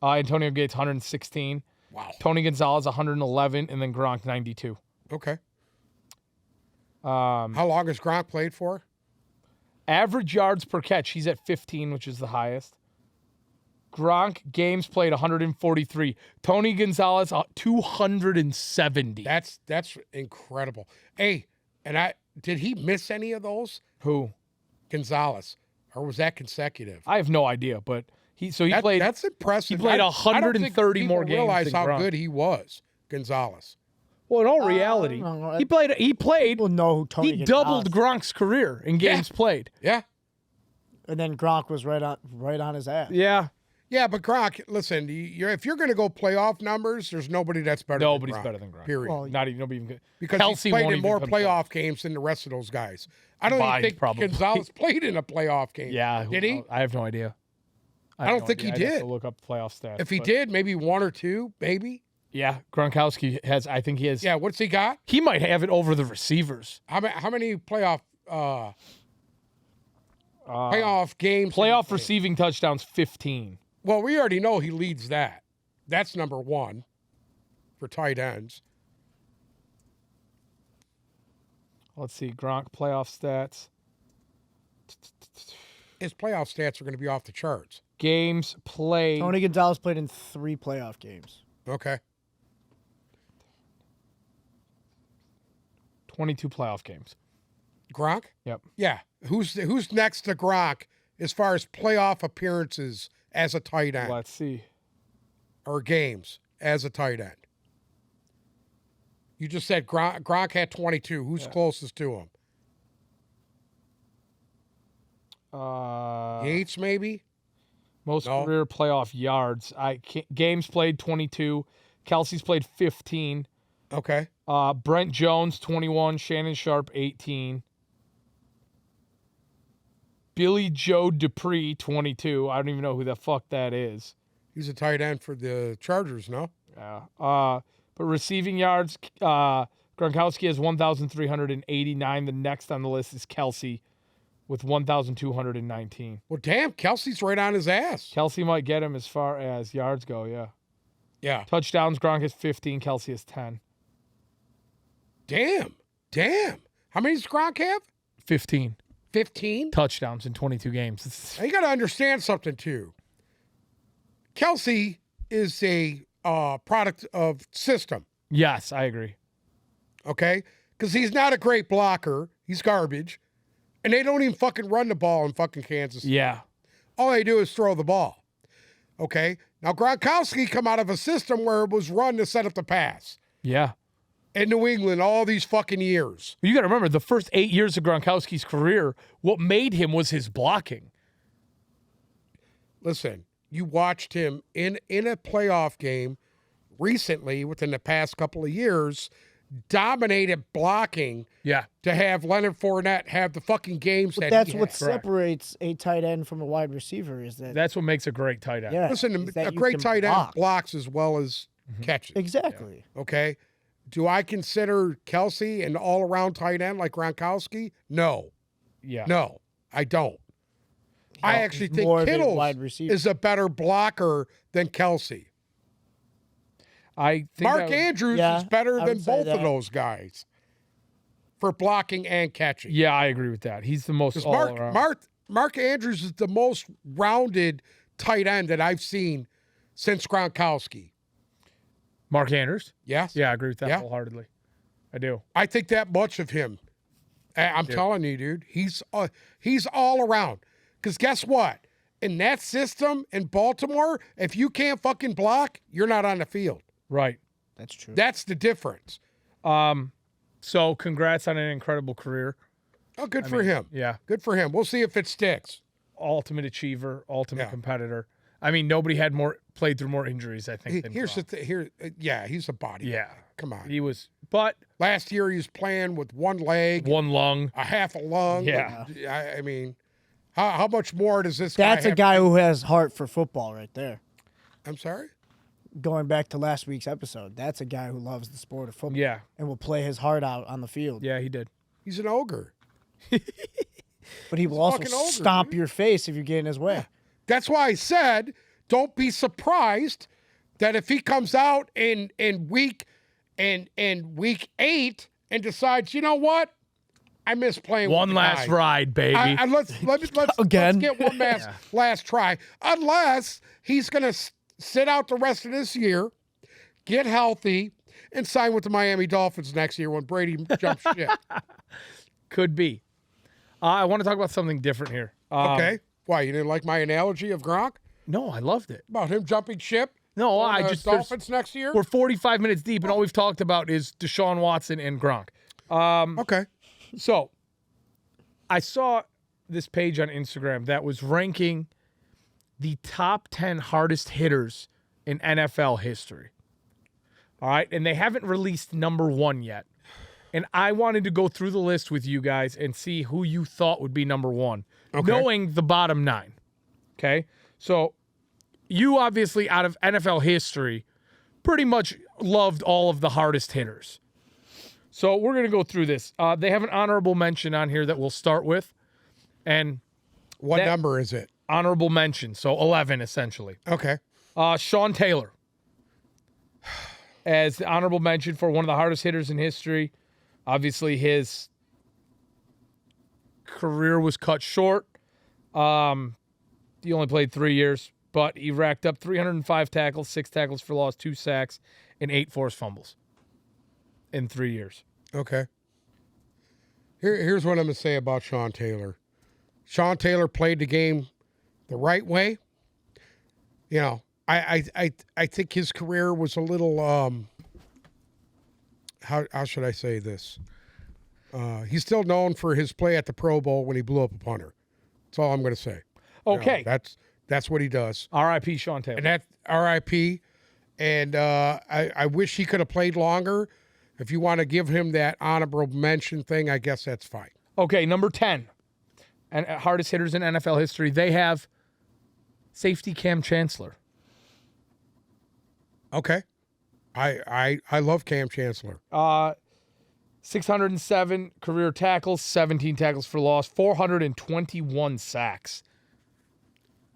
Antonio Gates, 116. Wow. Tony Gonzalez, 111, and then Gronk, 92. Okay. How long has Gronk played for? Average yards per catch, he's at 15, which is the highest. Gronk, games played, 143. Tony Gonzalez, 270. That's incredible. Hey, and did he miss any of those? Who? Gonzalez. Or was that consecutive? I have no idea, but He played. That's impressive. He played I don't think 130 more people games realize than how Gronk. good he was, Gonzalez. Well, in all reality, no, he played. People know who Tony He Gonzalez doubled Gronk's career in games played. Yeah. And then Gronk was right on his ass. Yeah, Yeah, but Gronk, listen, if you're going to go playoff numbers, there's nobody that's better nobody's than Gronk. better than Gronk. Period. Well, Nobody even good. Because Kelsey he's played won't in even more come playoff games than the rest of those guys. I don't even Combined, think probably. Gonzalez played in a playoff game. Yeah, Did he? I have no idea. I don't think he I'd have did. to look up playoff stats. If he but- did, maybe one or two, maybe. yeah, Gronkowski has. I think he has. Yeah, what's he got? He might have it over the receivers. How many playoff games? did he Playoff play? receiving touchdowns, 15. Well, we already know he leads that. That's number one for tight ends. Let's see, Gronk playoff stats. His playoff stats are going to be off the charts. Games played. Tony Gonzalez played in 3 playoff games. Okay. 22 playoff games. Gronk? Yep. Yeah. Who's next to Gronk as far as playoff appearances as a tight end Let's see. or games as a tight end? You just said Gronk had 22. Who's closest to him? Yates, maybe? Most No. career playoff yards. Games played 22. Kelsey's played 15. Okay. Brent Jones 21. Shannon Sharp 18. Billy Joe Dupree 22. I don't even know who the fuck that is. He's a tight end for the Chargers, no? Yeah. But receiving yards, Gronkowski has 1,389. The next on the list is Kelsey with 1,219. Well, damn, Kelsey's right on his ass. Kelsey might get him as far as yards go, yeah. Yeah. Touchdowns, Gronk has 15. Kelsey has 10. Damn. How many does Gronk have? 15 15? touchdowns in 22 games. Now, you got to understand something, too. Kelsey is a product of system, Yes, I agree. okay? Because he's not a great blocker. He's garbage. And they don't even fucking run the ball in fucking Kansas City. Yeah. All they do is throw the ball, okay? Now, Gronkowski come out of a system where it was run to set up the pass Yeah. in New England all these fucking years. You got to remember, the first 8 years of Gronkowski's career, what made him was his blocking. Listen, you watched him in a playoff game recently within the past couple of years, dominated blocking Yeah. to have Leonard Fournette have the fucking games But that that's he what had. separates a tight end from a wide receiver is that. That's what makes a great tight end. yeah, Listen, is that a you great can tight end block. blocks as well as catches, Exactly. okay? Do I consider Kelsey an all-around tight end like Gronkowski? No, Yeah. no, I don't. I He's actually think more of a Kittle wide receiver. is a better blocker than Kelsey. I think Mark that was- Andrews Yeah, is better I than would say both of that. those guys for blocking and catching. Yeah, I agree with that. He's the most Because all around. Mark Andrews is the most rounded tight end that I've seen since Gronkowski. Mark Andrews? Yes? Yeah, I agree with that Yeah. wholeheartedly. I do. I think that much of him. I'm telling you, dude, he's all around. Because guess what? In that system in Baltimore, if you can't fucking block, you're not on the field. Right. That's true. That's the difference. So congrats on an incredible career. Oh, good for him. Yeah. Good for him. We'll see if it sticks. Ultimate achiever, ultimate Yeah. competitor. I mean, nobody had played through more injuries, I think, than Here's the Gronk. thing. Yeah, he's a body. Yeah. Come on. He was, but Last year he was playing with one leg, one lung. a half a lung. Yeah. I mean, how much more does this guy That's a have? guy who has heart for football right there. I'm sorry? Going back to last week's episode, that's a guy who loves the sport of football Yeah. and will play his heart out on the field. Yeah, he did. He's an ogre. But he will also fucking ogre, stomp dude. your face if you get in his way. That's why I said don't be surprised that if he comes out in week 8 and decides, you know what? I miss playing One with the last guys. rast baby. Let's Again. get one last try. Unless he's going to sit out the rest of this year, get healthy, and sign with the Miami Dolphins next year when Brady jumps ship. Could be. I want to talk about something different here. Okay. Why, you didn't like my analogy of Gronk? No, I loved it. About him jumping ship? No, on I the just Dolphins next year? we're 45 minutes deep, and all we've talked about is Deshaun Watson and Gronk. Okay. So, I saw this page on Instagram that was ranking the top 10 hardest hitters in NFL history. All right, and they haven't released number 1 yet. And I wanted to go through the list with you guys and see who you thought would be number 1, knowing the bottom 9. Okay? So, you obviously, out of NFL history, pretty much loved all of the hardest hitters. So, we're going to go through this. They have an honorable mention on here that we'll start with. And What that- number is it? honorable mention, so 11 essentially. Okay. Sean Taylor as the honorable mention for one of the hardest hitters in history. Obviously, his career was cut short. He only played 3 years, but he racked up 305 tackles, 6 tackles for loss, 2 sacks, and 8 forced fumbles in 3 years. Okay. Here's what I'm going to say about Sean Taylor. Sean Taylor played the game the right way. You know, I think his career was a little how should I say this? He's still known for his play at the Pro Bowl when he blew up a punter. That's all I'm going to say. Okay. You know, that's what he does. R.I.P. Sean Taylor. And that R.I.P. And I wish he could have played longer. If you want to give him that honorable mention thing, I guess that's fine. Okay, number 10. And hardest hitters in NFL history. They have safety Cam Chancellor. Okay. I love Cam Chancellor. 607 career tackles, 17 tackles for loss, 421 sacks.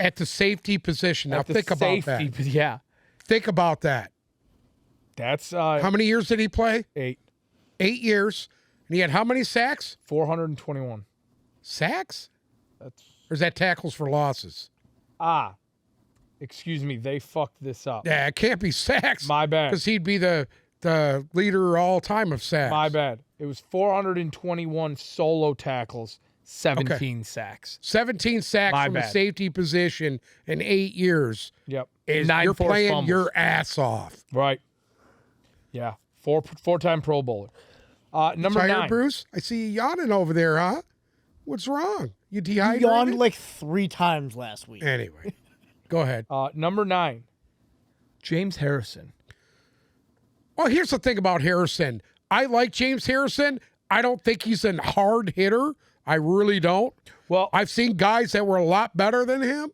At the safety position. Now At the think about safety, that. Yeah, Think about that. that's How many years did he play? 8. 8 years. And he had how many sacks? 421. Sacks? That's Or is that tackles for losses? excuse me, they fucked this up. Yeah, it can't be sacks. My bad. Because he'd be the leader all time of sacks. My bad. It was 421 solo tackles, 17 sacks. 17 sacks My from bad. a safety position in 8 years. Yep. Is 9 you're forced playing fumbles. your ass off. Right. Yeah. Four-time Pro Bowler. Number Tired, 9. Bruce? I see you yawning over there, huh? What's wrong? You He dehydrated? yawned like 3 times last week. Anyway, go ahead. Number 9. James Harrison. Well, here's the thing about Harrison. I like James Harrison. I don't think he's a hard hitter. I really don't. Well, I've seen guys that were a lot better than him.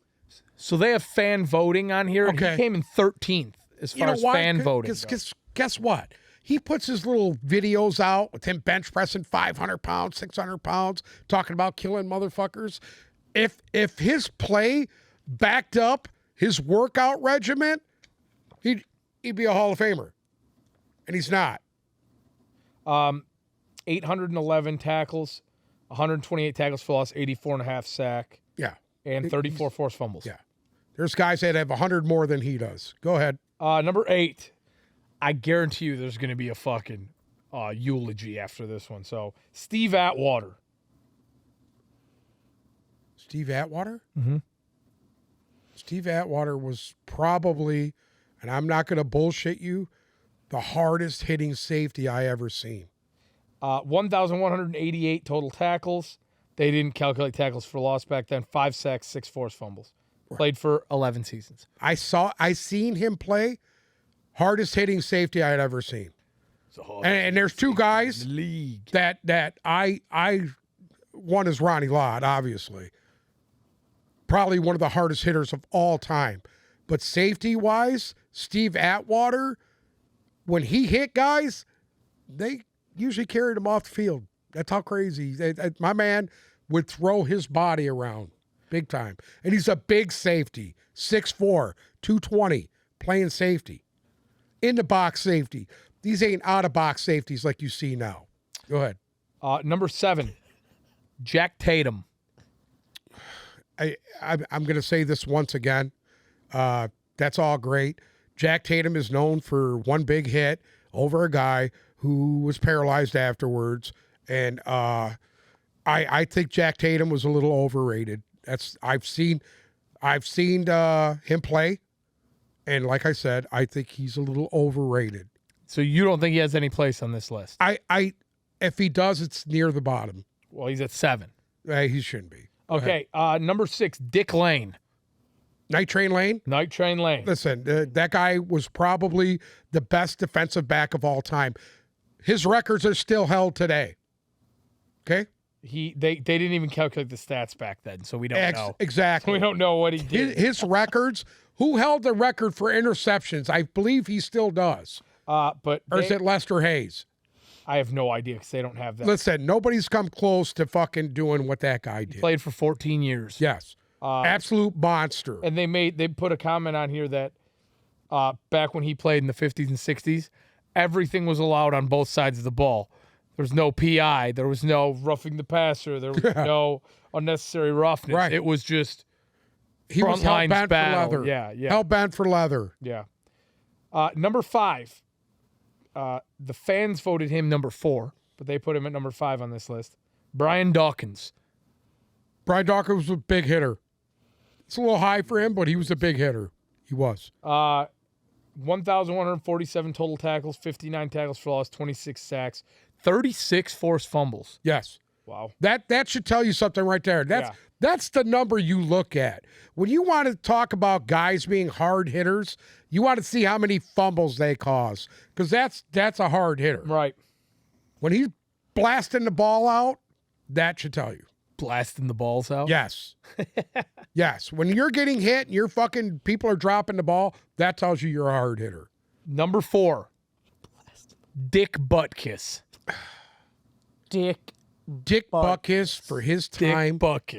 so they have fan voting on here. Okay. He came in 13th as far as fan voting goes. Because guess what? He puts his little videos out with him bench pressing 500 pounds, 600 pounds, talking about killing motherfuckers. If his play backed up his workout regimen, he'd be a Hall of Famer. And he's not. 811 tackles, 128 tackles for loss, 84.5 sack, Yeah. and 34 forced fumbles. Yeah. There's guys that have 100 more than he does. Go ahead. Number 8. I guarantee you there's going to be a fucking eulogy after this one. So, Steve Atwater. Steve Atwater? Mm-hmm. Steve Atwater was probably, and I'm not going to bullshit you, the hardest hitting safety I ever seen. 1,188 total tackles. They didn't calculate tackles for loss back then. 5 sacks, 6 forced fumbles. Played for 11 seasons. I seen him play, hardest hitting safety I had ever seen. And there's 2 guys League. that I one is Ronnie Lott, obviously. Probably one of the hardest hitters of all time. But safety wise, Steve Atwater, when he hit guys, they usually carried him off the field. That's how crazy. My man would throw his body around big time. And he's a big safety, 6'4", 220, playing safety. In the box safety. These ain't out of box safeties like you see now. Go ahead. Number 7, Jack Tatum. I'm going to say this once again. That's all great. Jack Tatum is known for one big hit over a guy who was paralyzed afterwards. And I think Jack Tatum was a little overrated. I've seen I've seen him play, and like I said, I think he's a little overrated. So you don't think he has any place on this list? If he does, it's near the bottom. Well, he's at 7. He shouldn't be. Okay, number 6, Dick Lane. Night Train Lane? Night Train Lane. Listen, that guy was probably the best defensive back of all time. His records are still held today. Okay? They didn't even calculate the stats back then, so we don't know. Exactly. We don't know what he did. His records, who held the record for interceptions? I believe he still does. Or is it Lester Hayes? I have no idea because they don't have that. Listen, nobody's come close to fucking doing what that guy did. He played for 14 years. Yes. Absolute monster. And they put a comment on here that back when he played in the 50s and 60s, everything was allowed on both sides of the ball. There was no PI. There was no roughing the passer. There was no unnecessary roughness. Right. It was just he was hell bent for leather. Yeah. Hell bent for leather. Yeah. Number 5. The fans voted him number 4, but they put him at number 5 on this list. Brian Dawkins. Brian Dawkins was a big hitter. It's a little high for him, but he was a big hitter. He was. 1,147 total tackles, 59 tackles for loss, 26 sacks, 36 forced fumbles. Yes. Wow. That should tell you something right there. That's the number you look at. When you want to talk about guys being hard hitters, you want to see how many fumbles they cause, because that's a hard hitter. Right. When he's blasting the ball out, that should tell you. Blasting the balls out? Yes. Yes. When you're getting hit and you're fucking people are dropping the ball, that tells you you're a hard hitter. Number 4, Dick Butkus. Dick Butkus, for his time,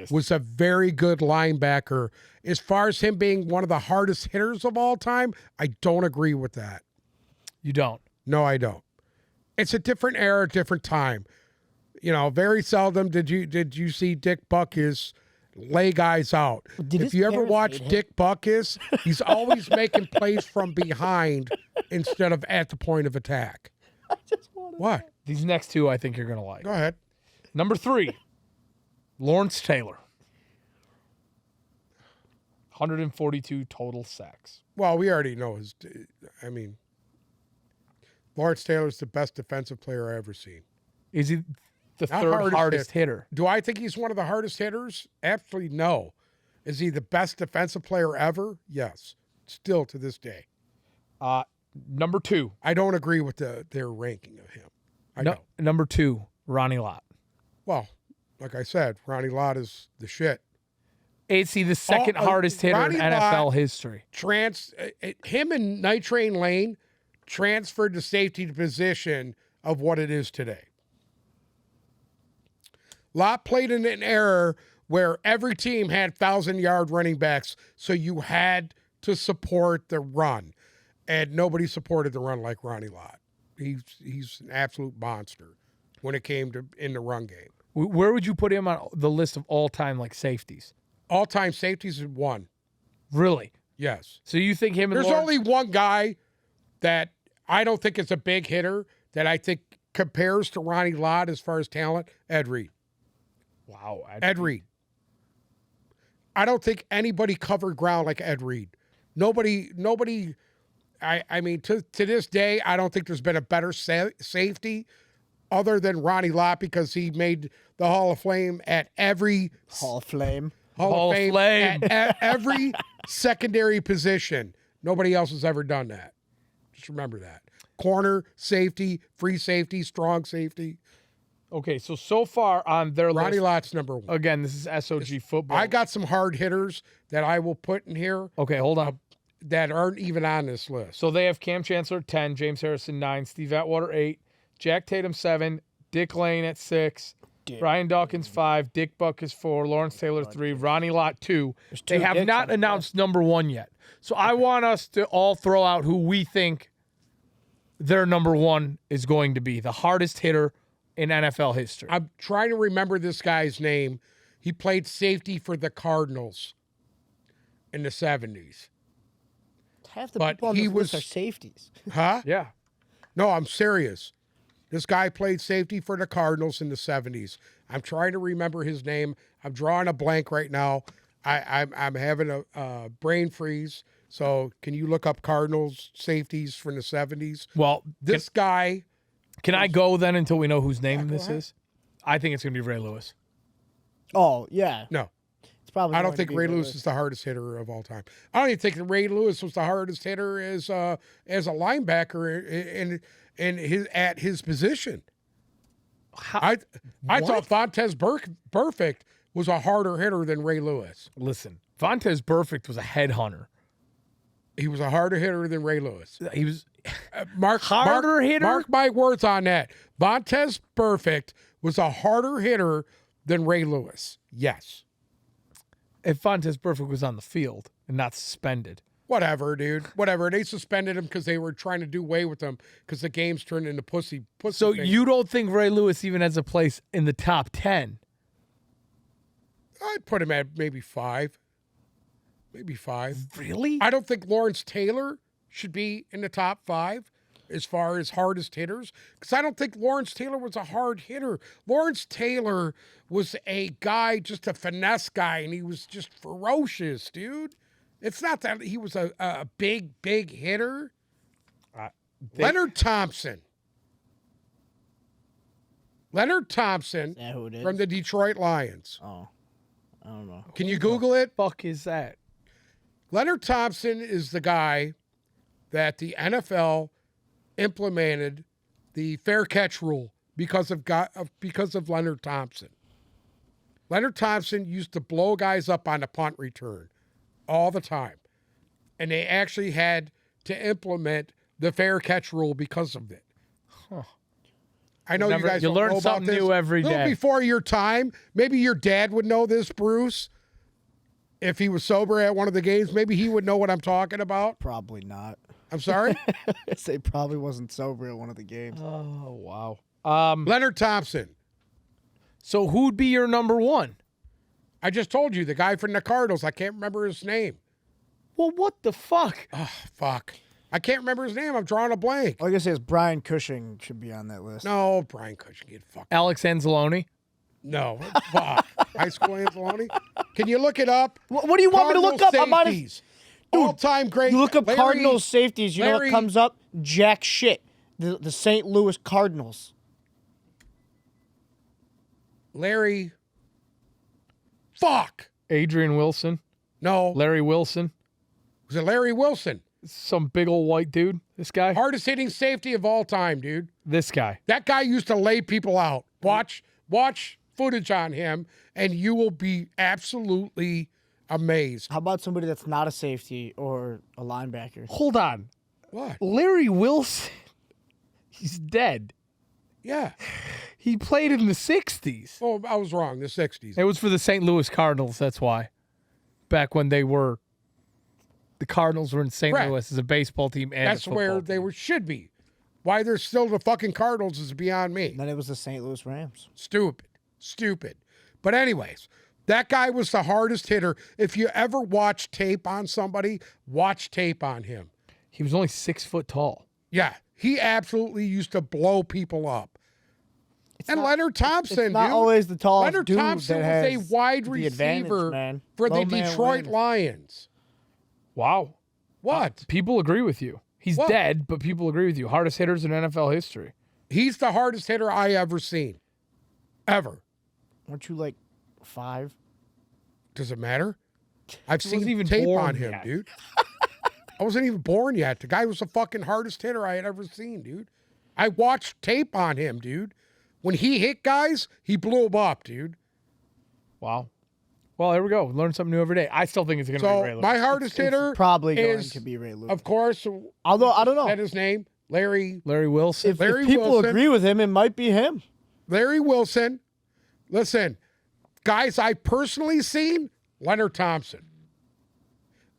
was a very good linebacker. As far as him being one of the hardest hitters of all time, I don't agree with that. You don't? No, I don't. It's a different era, different time. You know, very seldom did you see Dick Butkus lay guys out. If you ever watch Dick Butkus, he's always making plays from behind instead of at the point of attack. I just want to. What? These next 2 I think you're going to like. Go ahead. Number 3, Lawrence Taylor. 142 total sacks. Well, we already know Lawrence Taylor's the best defensive player I've ever seen. Is he the Not third hardest hitter? Do I think he's one of the hardest hitters? Absolutely no. Is he the best defensive player ever? Yes. Still to this day. Number 2. I don't agree with their ranking of him. I don't. Number 2, Ronnie Lott. Well, like I said, Ronnie Lott is the shit. Is he the second hardest hitter Ronnie in NFL history? Him and Night Train Lane transferred the safety position of what it is today. Lott played in an era where every team had 1,000-yard running backs, so you had to support the run, and nobody supported the run like Ronnie Lott. He's an absolute monster when it came to in the run game. Where would you put him on the list of all-time safeties? All-time safeties is 1. Really? Yes. So you think him and There's Lawrence... only one guy that I don't think is a big hitter that I think compares to Ronnie Lott as far as talent, Ed Reed. Wow. Ed Reed. I don't think anybody covered ground like Ed Reed. Nobody, I mean, to this day, I don't think there's been a better safety other than Ronnie Lott, because he made the Hall of Fame at every Hall of Flame. Hall of Fame at every secondary position. Nobody else has ever done that. Just remember that. Corner, safety, free safety, strong safety. Okay, so far on their Ronnie list... Lott's number 1. Again, this is SOG football. I got some hard hitters that I will put in here Okay, hold on. that aren't even on this list. So they have Cam Chancellor 10, James Harrison 9, Steve Atwater 8, Jack Tatum 7, Dick Lane at 6, Brian Dawkins 5, Dick Butkus 4, Lawrence Taylor 3, Ronnie Lott 2. They have Dicks not on the announced number 1 yet. So I want us to all throw out who we think their number 1 is going to be, the hardest hitter in NFL history. I'm trying to remember this guy's name. He played safety for the Cardinals in the 70s. Half the But people on he this list was- are safeties. Huh? Yeah. No, I'm serious. This guy played safety for the Cardinals in the 70s. I'm trying to remember his name. I'm drawing a blank right now. I'm having a brain freeze. So can you look up Cardinals safeties from the 70s? Well, This guy. can I go then until we know whose name go this ahead. is? I think it's going to be Ray Lewis. Oh yeah, No, it's probably. I don't going to think be Ray Lewis is the hardest hitter of all time. I don't even think that Ray Lewis was the hardest hitter as a linebacker at his position. I thought Vontez Perfect was a harder hitter than Ray Lewis. Listen, Vontez Perfect was a headhunter. He was a harder hitter than Ray Lewis. He was Harder hitter? Mark my words on that. Vontez Perfect was a harder hitter than Ray Lewis. Yes. if Vontez Perfect was on the field and not suspended. Whatever, dude. Whatever. They suspended him because they were trying to do away with him because the game's turned into pussy So thing. you don't think Ray Lewis even has a place in the top 10? I'd put him at maybe 5. Maybe 5. Really? I don't think Lawrence Taylor should be in the top 5 as far as hardest hitters because I don't think Lawrence Taylor was a hard hitter. Lawrence Taylor was a guy, just a finesse guy, and he was just ferocious, dude. It's not that he was a big hitter. Leonard Thompson. Leonard Thompson Is that who it is? from the Detroit Lions. Oh, I don't know. Can you Google it? Fuck is that? Leonard Thompson is the guy that the NFL implemented the fair catch rule because of Leonard Thompson. Leonard Thompson used to blow guys up on a punt return all the time. And they actually had to implement the fair catch rule because of it. Huh. I know Never- you guys you don't learn know about something this. new every A little day. before your time. Maybe your dad would know this, Bruce. If he was sober at one of the games, maybe he would know what I'm talking about. Probably not. I'm sorry? I say probably wasn't sober at one of the games. Oh, wow. Leonard Thompson. So who'd be your number one? I just told you, the guy from the Cardinals. I can't remember his name. Well, what the fuck? Oh, fuck. I can't remember his name. I'm drawing a blank. All I gotta say is Brian Cushing should be on that list. No, Brian Cushing. Get fucked. Alex Anzalone? No. Fuck. High school Anzalone? Can you look it up? What do you want me to look up? I'm on Safeties. All-time great. You look up Larry- Cardinals safeties, you know Larry- what comes up? Jack shit. The St. Louis Cardinals. Larry. Fuck. Adrian Wilson? No. Larry Wilson? Was it Larry Wilson? Some big old white dude? This guy? Hardest hitting safety of all time, dude. This guy. That guy used to lay people out. Watch footage on him, and you will be absolutely amazed. How about somebody that's not a safety or a linebacker? Hold on. What? Larry Wilson? He's dead. Yeah. He played in the 60s. Oh, I was wrong. The 60s. It was for the St. Louis Cardinals, that's why. Back when the Cardinals were in St. Correct. Louis as a baseball team and That's a where football they team. should be. Why they're still the fucking Cardinals is beyond me. Then it was the St. Louis Rams. Stupid. But anyways, that guy was the hardest hitter. If you ever watch tape on somebody, watch tape on him. He was only 6 foot tall. Yeah, he absolutely used to blow people up. And not- Leonard Thompson, It's not dude. always the tallest Leonard dude Thompson that was has a wide the advantage, receiver man. for the Low man Detroit wins. Lions. Wow. What? People agree with you. He's What? dead, but people agree with you. Hardest hitters in NFL history. He's the hardest hitter I ever seen. Ever. Weren't you like 5? Does it matter? I've He seen wasn't even tape born on him, yet. dude. I wasn't even born yet. The guy was the fucking hardest hitter I had ever seen, dude. I watched tape on him, dude. When he hit guys, he blew them up, dude. Wow. Well, there we go. Learn something new every day. I still think it's going to be Ray So Lewis. my hardest hitter Probably going is, to be Ray Lewis. of course, Although I don't know. that his name, Larry Larry Wilson. If Larry people Wilson. agree with him, it might be him. Wilson. Listen, guys I personally seen, Leonard Thompson.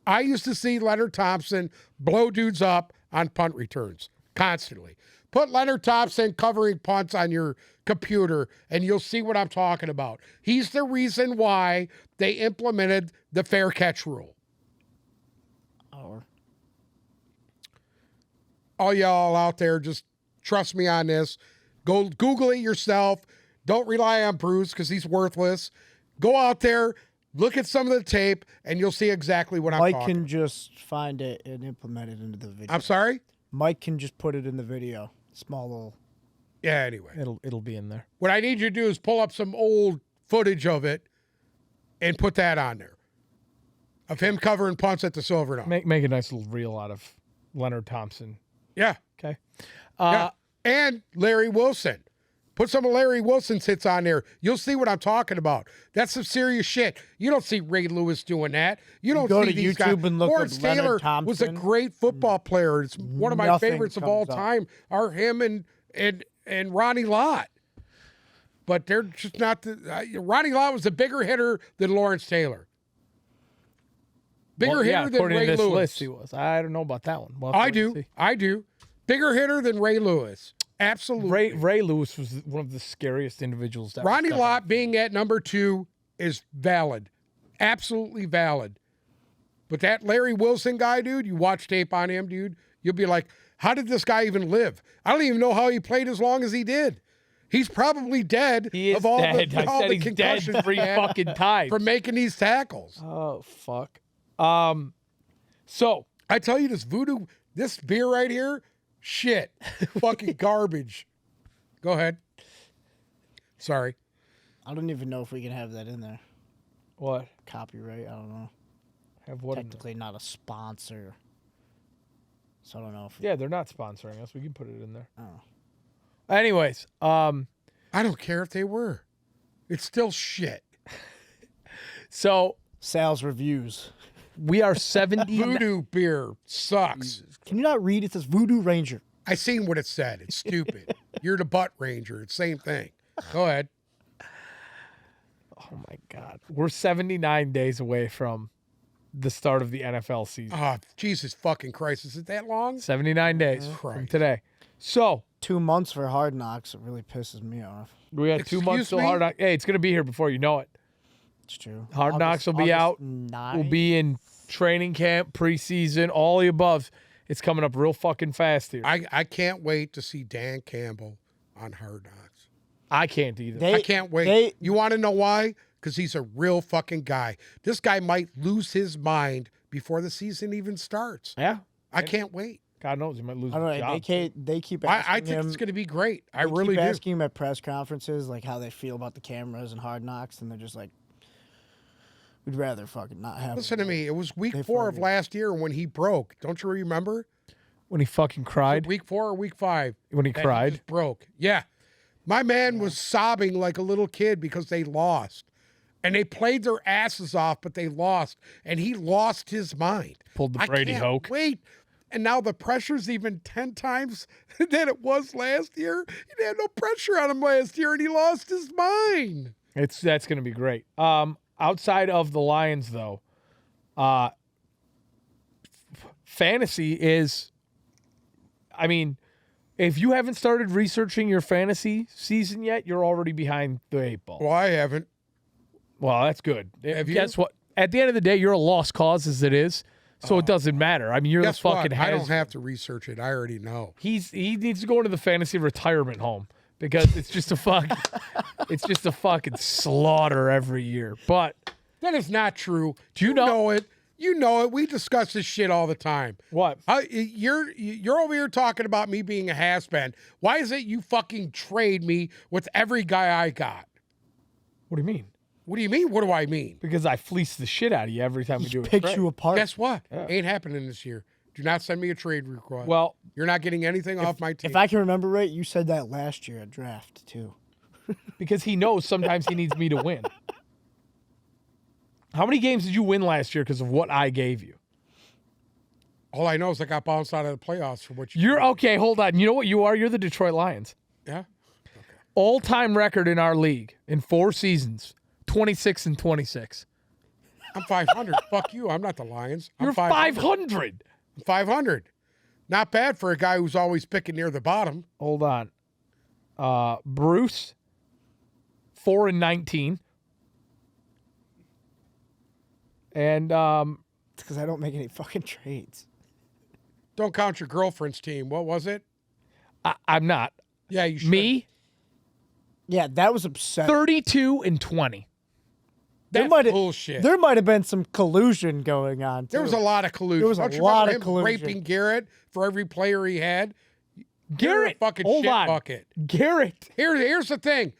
I used to see Leonard Thompson blow dudes up on punt returns constantly. Put Leonard Thompson covering punts on your computer and you'll see what I'm talking about. He's the reason why they implemented the fair catch rule. Or All y'all out there, just trust me on this. Go Google it yourself. Don't rely on Bruce because he's worthless. Go out there, Look at some of the tape, and you'll see exactly what I'm Mike talking. can just find it and implement it into the video. I'm sorry? Mike can just put it in the video. Small little. Yeah, anyway. It'll be in there. What I need you to do is pull up some old footage of it and put that on there. Of him covering punts at the Silver Dome. Make a nice little reel out of Leonard Thompson. Yeah. Okay. Yeah. And Larry Wilson. Put some of Larry Wilson's hits on there. You'll see what I'm talking about. That's some serious shit. You don't see Ray Lewis doing that. You don't go see to these YouTube guys. and look Lawrence up Leonard Taylor Thompson. was a great football player. It's one of my Nothing favorites of all comes up. time are him and Ronnie Lott. But they're just not the Ronnie Lott was a bigger hitter than Lawrence Taylor. Bigger hitter than according Ray to this Lewis. list, he was. I don't know about that one. We'll have I to do. see. I do. Bigger hitter than Ray Lewis. Absolutely. Ray Lewis was one of the scariest individuals. That Ronnie was Lott being at number 2 is valid. Absolutely valid. But that Larry Wilson guy, dude, you watch tape on him, dude, you'll be like, how did this guy even live? I don't even know how he played as long as he did. He's probably dead He is of all dead. the, I all said the he's dead concussions 3 he had fucking times. from making these tackles. Oh fuck. So I tell you, this beer right here, shit, fucking garbage. Go ahead. Sorry. I don't even know if we can have that in there. what? Copyright. I don't know. Have what? in there? Technically not a sponsor. So I don't know if. Yeah, they're not sponsoring us. We can put it in there. Oh. Anyways, I don't care if they were. It's still shit. so Sales reviews. we are 70. Voodoo beer sucks. Can you not read? It says Voodoo Ranger. I seen what it said. It's stupid. You're the butt ranger. It's same thing. Go ahead. Oh my God, we're 79 days away from the start of the NFL season. Oh, Jesus fucking Christ. Is it that long? 79 days from Christ. today. So 2 months for Hard Knocks. It really pisses me off. we got 2 months Excuse till me? Hard Knocks. Hey, it's gonna be here before you know it. It's true. Hard Knocks will be out. 9? We'll be in training camp, preseason, all the above. It's coming up real fucking fast here. I can't wait to see Dan Campbell on Hard Knocks. I can't either. They- I can't wait. they- You want to know why? Because he's a real fucking guy. This guy might lose his mind before the season even starts. yeah. I can't wait. God knows he might lose I don't his know. job. They keep asking I think him. it's going to be great. I they really keep do. asking him at press conferences like how they feel about the cameras and Hard Knocks, and they're just like, we'd rather fucking not have. Listen them. to me. It was week They 4 of farted. last year when he broke. Don't you remember? When he fucking cried. Week 4 or week 5. When he that cried. just broke. Yeah. My man was sobbing like a little kid because they lost. And they played their asses off, but they lost. And he lost his mind. Pulled the I Brady can't Hoke. Wait. And now the pressure's even 10 times than it was last year. He had no pressure on him last year, and he lost his mind. That's going to be great. Outside of the Lions, though, fantasy is. I mean, if you haven't started researching your fantasy season yet, you're already behind the 8 ball. Well, I haven't. Well, that's good. Have you? Guess what? At the end of the day, you're a lost cause as it is, so it doesn't matter. I mean, you're Guess the fucking what? I don't has. have to research it. I already know. He needs to go into the fantasy retirement home because it's just a fucking slaughter every year. But That is not true. Do you know- it? You know it. We discuss this shit all the time. what? You're over here talking about me being a has-been. Why is it you fucking trade me with every guy I got? What do you mean? What do you mean? What do I mean? Because I fleece the shit out of you every time we do it. Picks you apart. Guess what? Ain't happening this year. Do not send me a trade request. Well, You're not getting anything off my team. If I can remember right, you said that last year at draft too. because he knows sometimes he needs me to win. How many games did you win last year because of what I gave you? All I know is I got bounced out of the playoffs for what you You're okay. Hold on. You know what you are? You're the Detroit Lions. Yeah? All-time record in our league in 4 seasons, 26-26. I'm 500. Fuck you. I'm not the Lions. I'm You're 500. 500. Not bad for a guy who's always picking near the bottom. Hold on. Bruce, 4-19. And It's because I don't make any fucking trades. Don't count your girlfriend's team. What was it? I'm not. Yeah, you should. Me, Yeah, that was upsetting. 32-20. There That's bullshit. There might have been some collusion going on. There too. was a lot of collusion. There was a Don't you lot remember of him collusion. raping Garrett for every player he had? Garrett, You're a fucking hold shit on. bucket. Garrett. Here's the thing.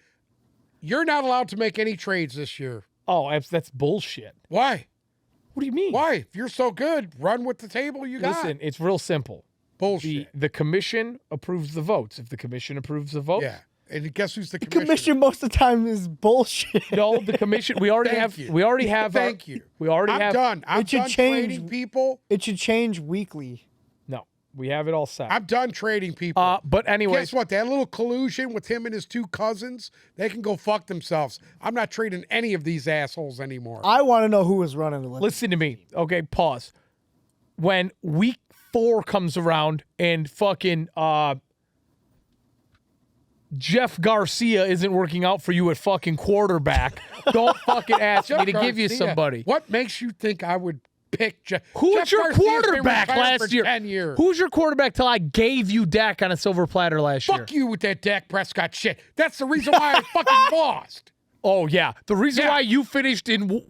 You're not allowed to make any trades this year. Oh, that's bullshit. Why? What do you mean? Why? If you're so good, run with the table you got. Listen, it's real simple. Bullshit. The commission approves the votes. If the commission approves the votes, Yeah. And guess who's the The commissioner? commission most of the time is bullshit. no, the commission. We already Thank have. you. We already have. Thank you. We already I'm have. done. I'm It should done change. trading people. It should change weekly. No, we have it all set. I'm done trading people. But anyway, Guess what? That little collusion with him and his two cousins, they can go fuck themselves. I'm not trading any of these assholes anymore. I want to know who was running the list. listen to me. Okay, pause. When week 4 comes around and fucking Jeff Garcia isn't working out for you at fucking quarterback, don't fucking ask me to give you Garcia, somebody. What makes you think I would pick Jeff? Who was Jeff your Garcia's been quarterback retired for last year? 10 years. Who's your quarterback till I gave you Dak on a silver platter last year? Fuck you with that Dak Prescott shit. That's the reason why I fucking lost. Oh, yeah. The reason Yeah. why you finished in...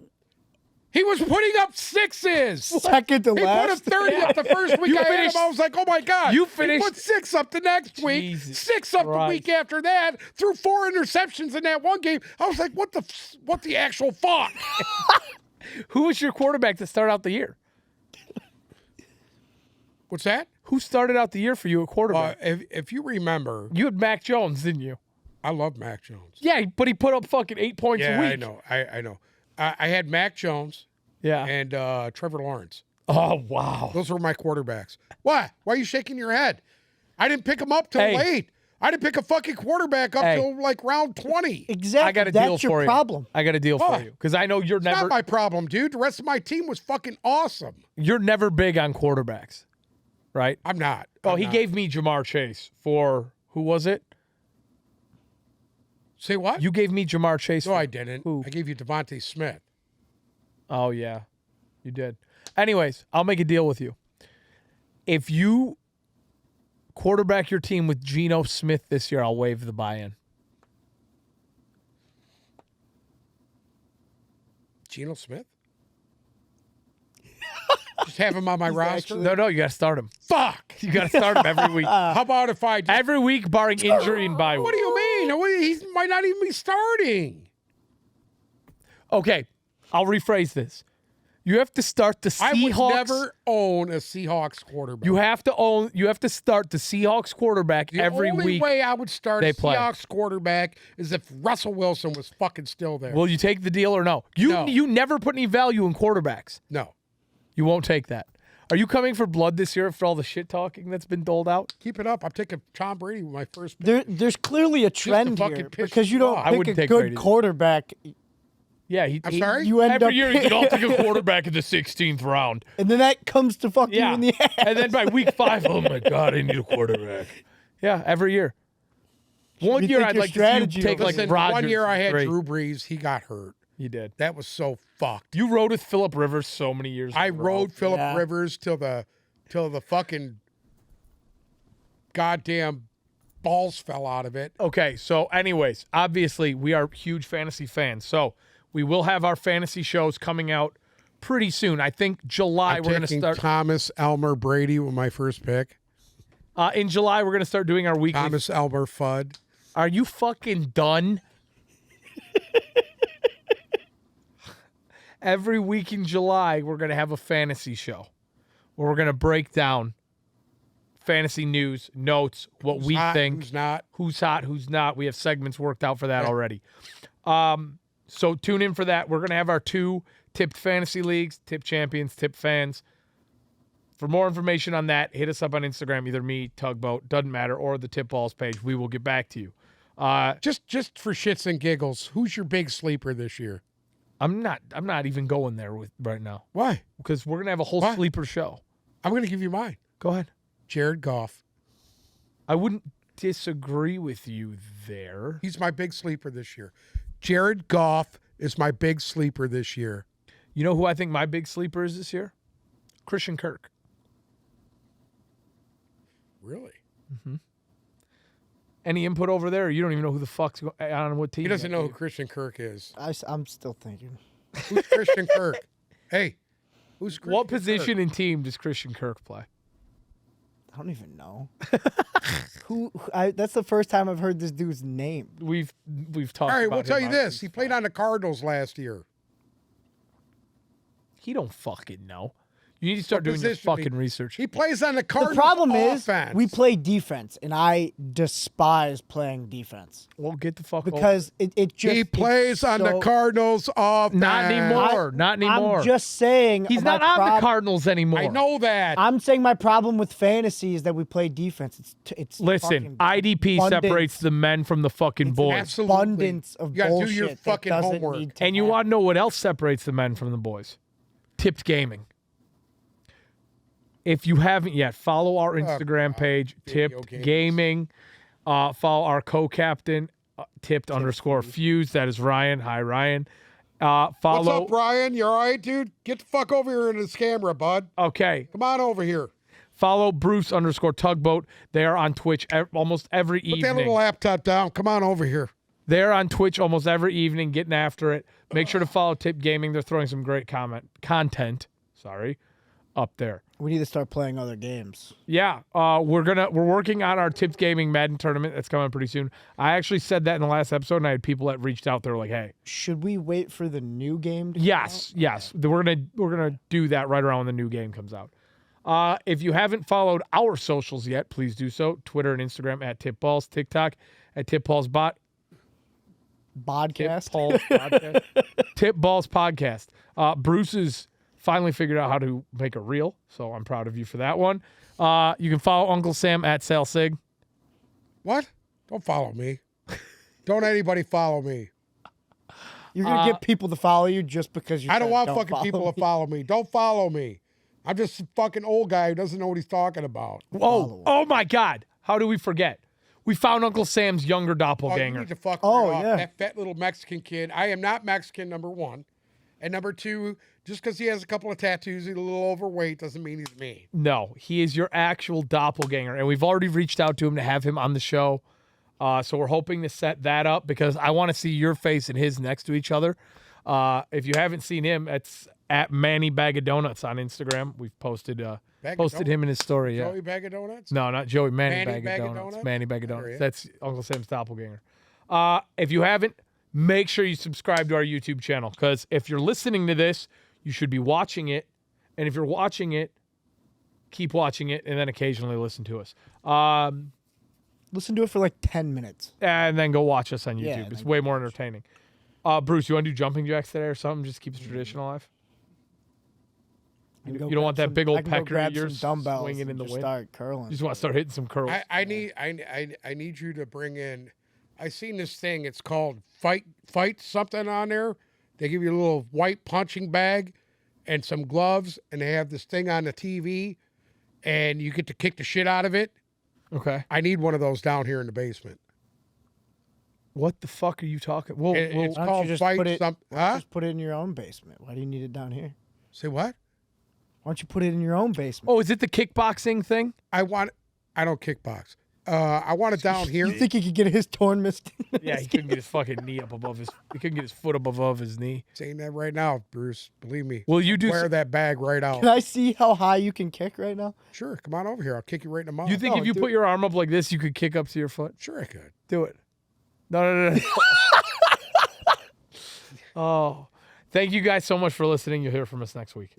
He was putting up sixes. Second to He put up last. 30 up the first week You I had him. finished- I was like, oh my God. you He finished- put 6 up the next week, Jesus 6 up the week Christ. after that, threw 4 interceptions in that one game. I was like, what the actual fuck? Who was your quarterback to start out the year? What's that? Who started out the year for you at quarterback? If you remember, You had Mac Jones, didn't you? I love Mac Jones. Yeah, but he put up fucking 8 points a Yeah, week. I know. I know. I had Mac Jones Yeah. and Trevor Lawrence. Oh, wow. Those were my quarterbacks. Why? Why are you shaking your head? I didn't pick them up till Hey. late. I didn't pick a fucking quarterback up Hey. till like round 20. Exactly. I got a That's deal your for you. problem. I got a deal Why? for you because I know you're It's never not my problem, dude. The rest of my team was fucking awesome. you're never big on quarterbacks, right? I'm not. Oh, I'm he not. gave me Jamar Chase for who was it? Say what? You gave me Jamar Chase. No, for, I didn't. Who? I gave you Devontae Smith. Oh yeah, you did. Anyways, I'll make a deal with you. If you quarterback your team with Geno Smith this year, I'll waive the buy-in. Geno Smith? Just have him on my roster? No, you got to start him. Fuck. You got to start him every week. How about if I just, Every week, barring injury and bye what week. do you mean? He might not even be starting. Okay, I'll rephrase this. You have to start the I Seahawks. would never own a Seahawks quarterback. You have to start the Seahawks quarterback the every only week. way I would start they a play. Seahawks quarterback is if Russell Wilson was fucking still there. Will you take the deal or no? No. You never put any value in quarterbacks. No. You won't take that. Are you coming for blood this year after all the shit talking that's been doled out? Keep it up. I'm taking Tom Brady with my first pick. There's clearly a trend fucking here piss because you you don't off. I pick wouldn't a take good Brady. quarterback, Yeah, I'm sorry? you end every up year he's like, I'll take a quarterback in the 16th round. and then that comes to fuck you Yeah, in the ass. and then by week 5, oh my god, I need a quarterback. Yeah, every year. One rethink year I'd your like to see strategy you take over like Listen, Rodgers. one year I had Great. Drew Brees. He got hurt. You did. That was so fucked. You rode with Phillip Rivers so many years. I in a row. rode Phillip Yeah. Rivers till the fucking goddamn balls fell out of it. Okay, so anyways, obviously we are huge fantasy fans. So we will have our fantasy shows coming out pretty soon. I think July I'm we're going to taking start. Thomas Elmer Brady with my first pick. In July we're going to start doing our weekly. Thomas Elmer Fudd. Are you fucking done? Every week in July we're going to have a fantasy show where we're going to break down fantasy news, notes, what we Hot, think, who's not. who's hot, who's not. We have segments worked out for that already. So tune in for that. We're going to have our 2 tipped fantasy leagues, tip champions, tip fans. For more information on that, hit us up on Instagram, either me, Tugboat, doesn't matter, or the Tip Balls page. We will get back to you. Just for shits and giggles, who's your big sleeper this year? I'm not even going there with right now Why? because we're going to have a whole Why? sleeper show. I'm going to give you mine. Go ahead. Jared Goff. I wouldn't disagree with you there. He's my big sleeper this year. Jared Goff is my big sleeper this year. You know who I think my big sleeper is this year? Christian Kirk. Really? Any input over there? Or you don't even know who the fuck's on what team? He doesn't yet, know do who Christian Kirk is. I'm still thinking. Who's Christian Kirk? Hey, who's Christian What Kirk? position and team does Christian Kirk play? I don't even know. That's the first time I've heard this dude's name. We've talked. All right, about we'll tell him you on this. these He played on the Cardinals last year. He don't fucking know. You need to start What doing your position fucking research. He plays on the Cardinals The problem offense. is we play defense, and I despise playing defense Well, get the fuck over because it just He plays on the so- Cardinals offense. Not anymore. Not anymore. I'm just saying He's my not on the prob- Cardinals anymore. I know that. I'm saying my problem with fantasy is that we play defense. It's Listen, fucking IDP abundance- separates the men from the fucking It's boys. Absolutely. abundance of You gotta bullshit do your that fucking doesn't homework. need to And you happen. want to know what else separates the men from the boys? Tipped gaming. If you haven't yet, follow our Instagram page, Video Tipped games. Gaming. Follow our co-captain, Tipped_Fuse. That is Ryan. Hi, Ryan. What's Follow. up, Brian? You all right, dude? Get the fuck over here in this camera, bud. Okay. Come on over here. Follow Bruce_Tugboat. They are on Twitch almost every Put that evening. little laptop down. Come on over here. They're on Twitch almost every evening, getting after it. Make sure to follow Tip Gaming. They're throwing some great content. Up there. We need to start playing other games. Yeah, we're working on our Tipped Gaming Madden tournament that's coming pretty soon. I actually said that in the last episode, and I had people that reached out. They were like, "Hey, Should we wait for the new game? To come yes, we're gonna do that right around when the new game comes out." If you haven't followed our socials yet, please do so. Twitter and Instagram at TipBalls, TikTok at TipBallsBot. out? Podcast. TipBalls Podcast. TipBalls Podcast. Bruce has finally figured out how to make a reel, so I'm proud of you for that one. You can follow Uncle Sam at SalSig. What? Don't follow me. Don't anybody follow me. You're gonna get people to follow you just because you. I don't said, want "Don't fucking follow people me." to follow me. Don't follow me. I'm just a fucking old guy who doesn't know what he's talking about. Oh my God. How do we forget? We found Uncle Sam's younger Oh, you doppelganger. need to fuck Oh, right off. yeah. That fat little Mexican kid. I am not Mexican, number one. And number two, just because he has a couple of tattoos, he's a little overweight, doesn't mean he's me. No, he is your actual doppelganger, and we've already reached out to him to have him on the show. So we're hoping to set that up because I want to see your face and his next to each other. If you haven't seen him, it's at Manny Bag of Donuts on Instagram. We've posted him in his story. Yeah. Joey Bag of Donuts? No, not Joey. Manny Manny Bag of Donuts. Manny Bag of There Donuts. he is. That's Uncle Sam's doppelganger. If you haven't, make sure you subscribe to our YouTube channel because if you're listening to this, you should be watching it. And if you're watching it, keep watching it and then occasionally listen to us. Listen to it for like 10 minutes. And then go watch us on YouTube. Yeah, It's then way more entertaining. Bruce, you want to do jumping jacks today or something? Just keep the tradition alive? I can go You don't want grab that big old I can go pecker of grab yours some dumbbells swinging and in the just wind? Start curling. You just want to start hitting some curls. I need you to bring in. I seen this thing. It's called fight something on there. They give you a little white punching bag and some gloves, and they have this thing on the TV, and you get to kick the shit out of it. Okay. I need one of those down here in the basement. What the fuck are you talking? Well, It's Why don't you called just fight put it- something. Why don't you Huh? just put it in your own basement. Why do you need it down here? Say what? Why don't you put it in your own basement? oh, is it the kickboxing thing? I don't kickbox. I want it down here. You think he could get his torn mist? Yeah, he couldn't get his fucking knee up above his. He couldn't get his foot up above his knee. Saying that right now, Bruce. Believe me. Will you do? Wear that bag right out. Can I see how high you can kick right now? Sure, come on over here. I'll kick you right in the mouth. You think No, if you do put it. your arm up like this, you could kick up to your foot? Sure, I could. Do it. No. Oh, thank you guys so much for listening. You'll hear from us next week.